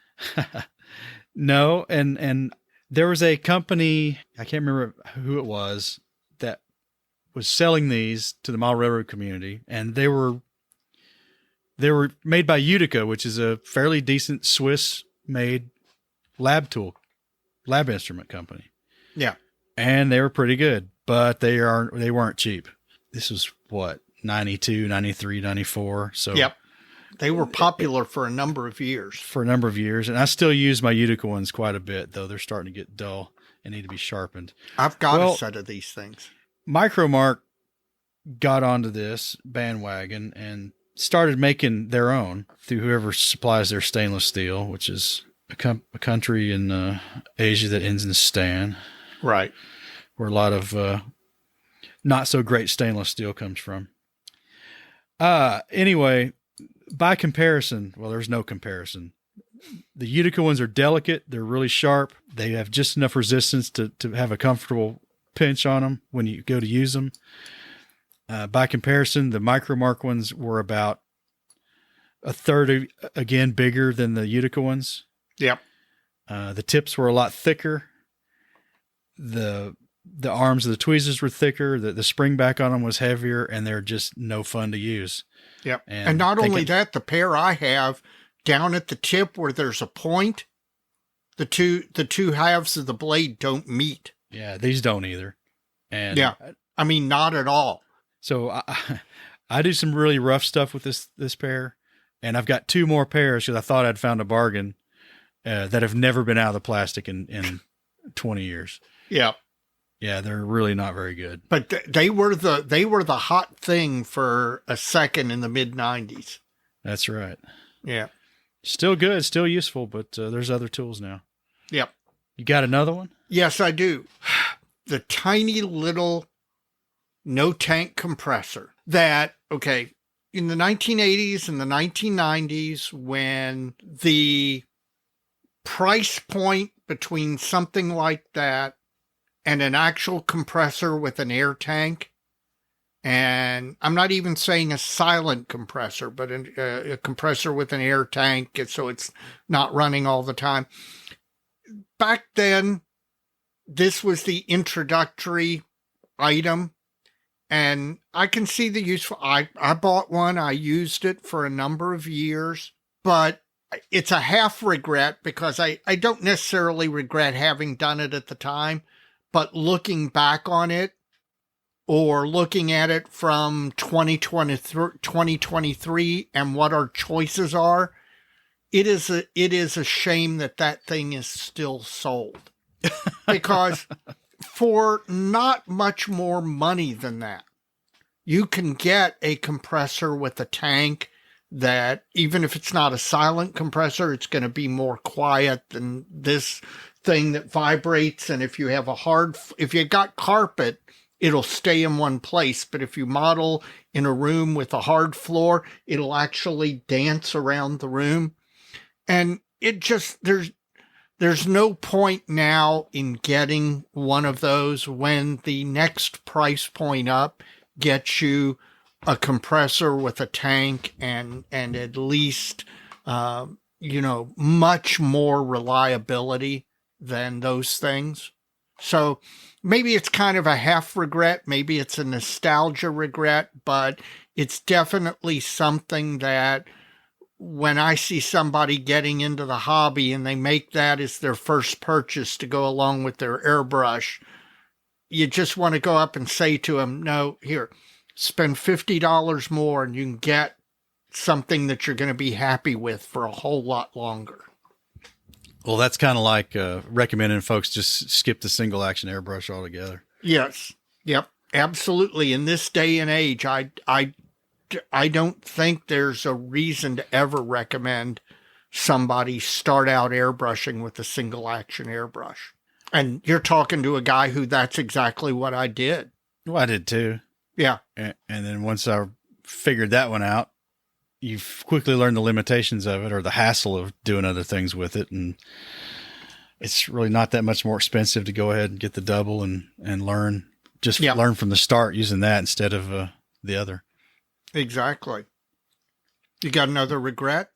No, and there was a company, I can't remember who it was, that was selling these to the model railroad community, and they were made by Utica, which is a fairly decent Swiss-made lab instrument company. Yeah. And they were pretty good, but they weren't cheap. This was what, 92, 93, 94. So yep. They were popular for a number of years. And I still use my Utica ones quite a bit, though they're starting to get dull and need to be sharpened. I've got a set of these things. Micromark got onto this bandwagon and started making their own through whoever supplies their stainless steel, which is a country in Asia that ends in Stan. Right. Where a lot of not so great stainless steel comes from. Anyway, by comparison, well, there's no comparison. The Utica ones are delicate. They're really sharp. They have just enough resistance to have a comfortable pinch on them when you go to use them. By comparison, the Micromark ones were about a third, again, bigger than the Utica ones. Yep. The tips were a lot thicker. The arms of the tweezers were thicker. The spring back on them was heavier, and they're just no fun to use. Yep. And not only that, the pair I have down at the tip where there's a point, the two halves of the blade don't meet. Yeah, these don't either. And yeah, I mean, not at all. So I do some really rough stuff with this pair, and I've got 2 more pairs because I thought I'd found a bargain that have never been out of the plastic in 20 years. Yeah. Yeah, they're really not very good. But they were the hot thing for a second in the mid-90s. That's right. Yeah. Still good, still useful, but there's other tools now. Yep. You got another one? Yes, I do. The tiny little no-tank compressor that, okay, in the 1980s and the 1990s, when the price point between something like that and an actual compressor with an air tank, and I'm not even saying a silent compressor, but a compressor with an air tank, so it's not running all the time. Back then, this was the introductory item, and I can see the useful. I bought one. I used it for a number of years, but it's a half regret because I don't necessarily regret having done it at the time, but looking back on it or looking at it from 2023 and what our choices are, it is a shame that thing is still sold. Because for not much more money than that, you can get a compressor with a tank that, even if it's not a silent compressor, it's going to be more quiet than this thing that vibrates. And if you have if you got carpet, it'll stay in one place. But if you model in a room with a hard floor, it'll actually dance around the room. And it just, there's no point now in getting one of those when the next price point up gets you a compressor with a tank and at least, much more reliability than those things. So maybe it's kind of a half regret. Maybe it's a nostalgia regret, but it's definitely something that when I see somebody getting into the hobby and they make that as their first purchase to go along with their airbrush, you just want to go up and say to them, no, here, spend $50 more and you can get something that you're going to be happy with for a whole lot longer. Well, that's kind of like recommending folks just skip the single action airbrush altogether. Yes. Yep. Absolutely. In this day and age, I don't think there's a reason to ever recommend somebody start out airbrushing with a single action airbrush. And you're talking to a guy who that's exactly what I did. Well, I did too. Yeah. And then once I figured that one out, you quickly learn the limitations of it or the hassle of doing other things with it. And it's really not that much more expensive to go ahead and get the double and learn. Just learn from the start using that instead of the other. Exactly. You got another regret?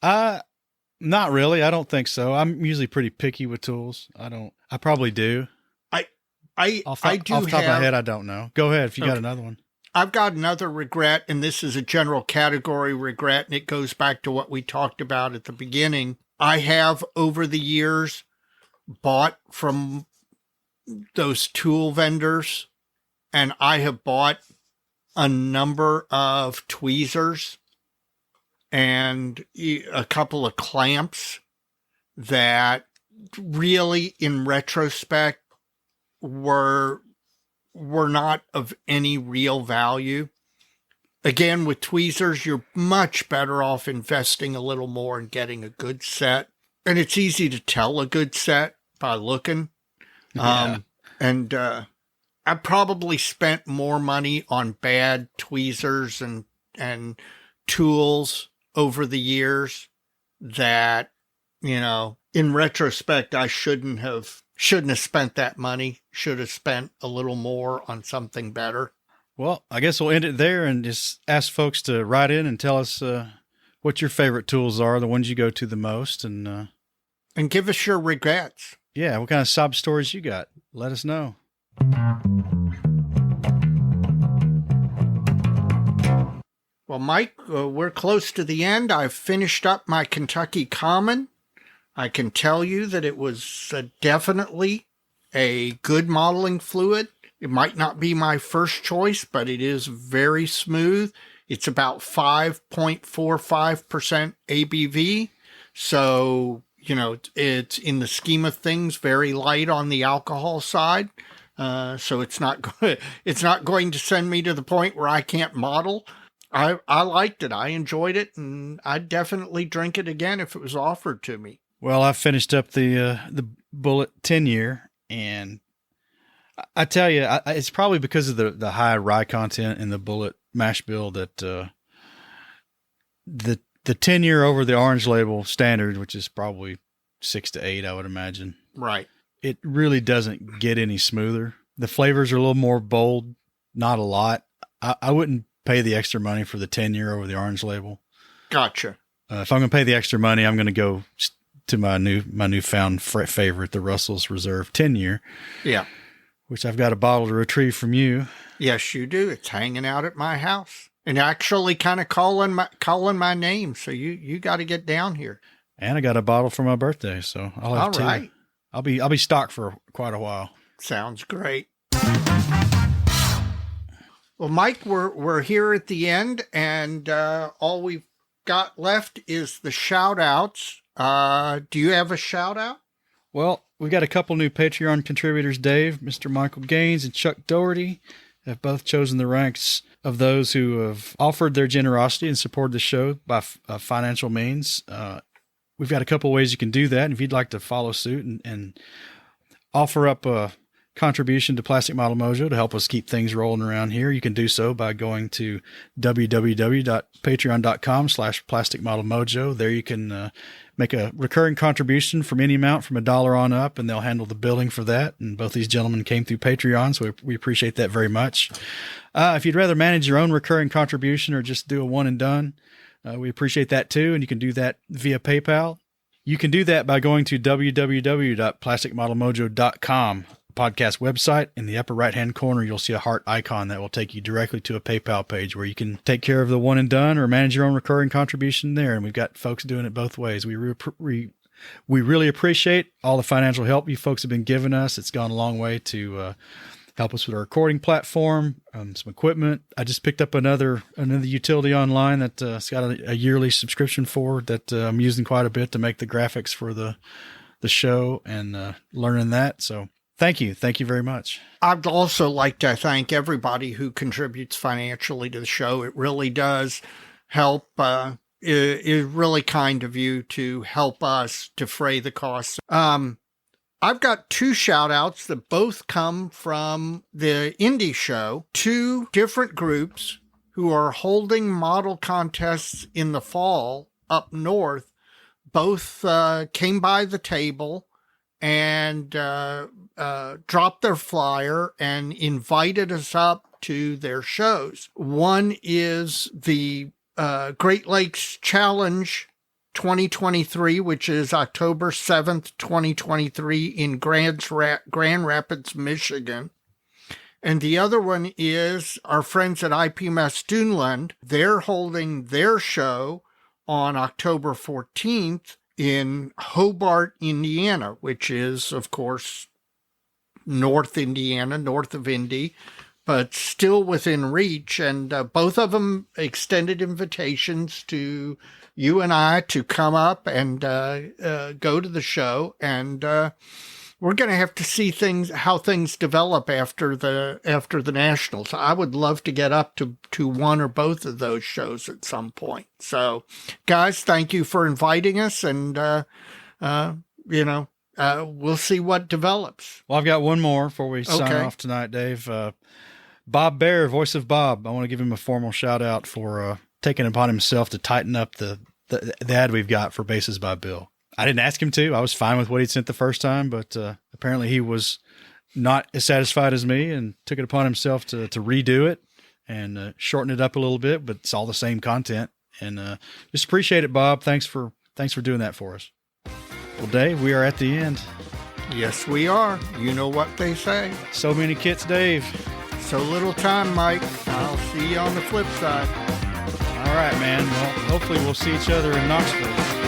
Not really. I don't think so. I'm usually pretty picky with tools. I probably do. Off the top of my head, I don't know. Go ahead if you got another one. I've got another regret, and this is a general category regret, and it goes back to what we talked about at the beginning. I have, over the years, bought from those tool vendors, and I have bought a number of tweezers and a couple of clamps that really, in retrospect, were not of any real value. Again, with tweezers, you're much better off investing a little more and getting a good set. And it's easy to tell a good set by looking. Yeah. I probably spent more money on bad tweezers and tools over the years that, in retrospect, I shouldn't have spent that money. Should have spent a little more on something better. Well, I guess we'll end it there and just ask folks to write in and tell us what your favorite tools are, the ones you go to the most, and And give us your regrets. Yeah, what kind of sob stories you got? Let us know. Well, Mike, we're close to the end. I've finished up my Kentucky Common. I can tell you that it was definitely a good modeling fluid. It might not be my first choice, but it is very smooth. It's about 5.45% ABV. So, it's in the scheme of things very light on the alcohol side. So it's not going to send me to the point where I can't model. I liked it. I enjoyed it, and I'd definitely drink it again if it was offered to me. Well, I finished up the Bullet 10-year, and I tell you, it's probably because of the high rye content in the Bullet mash bill that the 10-year over the orange label standard, which is probably 6 to 8, I would imagine. Right. It really doesn't get any smoother. The flavors are a little more bold, not a lot. I wouldn't pay the extra money for the 10-year over the orange label. Gotcha. If I'm going to pay the extra money, I'm going to go to my newfound favorite, the Russell's Reserve 10-year. Yeah. Which I've got a bottle to retrieve from you. Yes, you do. It's hanging out at my house and actually kind of calling my name. So you got to get down here. And I got a bottle for my birthday, so I'll have two. Right. I'll be stocked for quite a while. Sounds great. Well, Mike, we're here at the end, and all we've got left is the shout outs. Do you have a shout out? Well, we've got a couple new Patreon contributors, Dave, Mr. Michael Gaines, and Chuck Doherty have both chosen the ranks of those who have offered their generosity and supported the show by financial means. We've got a couple ways you can do that. And if you'd like to follow suit and offer up a contribution to Plastic Model Mojo to help us keep things rolling around here, you can do so by going to www.patreon.com/plasticmodelmojo. There you can make a recurring contribution from any amount from $1 on up, and they'll handle the billing for that. And both these gentlemen came through Patreon, so we appreciate that very much. If you'd rather manage your own recurring contribution or just do a one and done, we appreciate that too. And you can do that via PayPal. You can do that by going to www.plasticmodelmojo.com. podcast website. In the upper right-hand corner, you'll see a heart icon that will take you directly to a PayPal page where you can take care of the one and done or manage your own recurring contribution there. And we've got folks doing it both ways. We really appreciate all the financial help you folks have been giving us. It's gone a long way to help us with our recording platform, some equipment. I just picked up another utility online that it's got a yearly subscription for that I'm using quite a bit to make the graphics for the show and learning that. So Thank you very much. I'd also like to thank everybody who contributes financially to the show. It really does help. It is really kind of you to help us defray the costs. I've got two shout outs that both come from the indie show, two different groups who are holding model contests in the fall up north. Both came by the table and dropped their flyer and invited us up to their shows. One is the Great Lakes Challenge 2023, which is October 7th, 2023 in Grand Rapids, Michigan. And the other one is our friends at IPMS Dunland. They're holding their show on October 14th in Hobart, Indiana, which is, of course, North Indiana, north of Indy, but still within reach. And both of them extended invitations to you and I to come up and go to the show. And we're going to have to see how things develop after the Nationals. I would love to get up to one or both of those shows at some point. So, guys, thank you for inviting us, and we'll see what develops. Well, I've got one more before we sign off tonight, Dave. Bob Bear, voice of Bob. I want to give him a formal shout out for taking it upon himself to tighten up the ad we've got for Bases by Bill. I didn't ask him to. I was fine with what he'd sent the first time, but apparently he was not as satisfied as me and took it upon himself to redo it and shorten it up a little bit, but it's all the same content. And just appreciate it, Bob. Thanks for doing that for us. Well, Dave, we are at the end. Yes, we are. You know what they say. So many kits, Dave. So little time, Mike. I'll see you on the flip side. All right, man. Well, hopefully we'll see each other in Knoxville.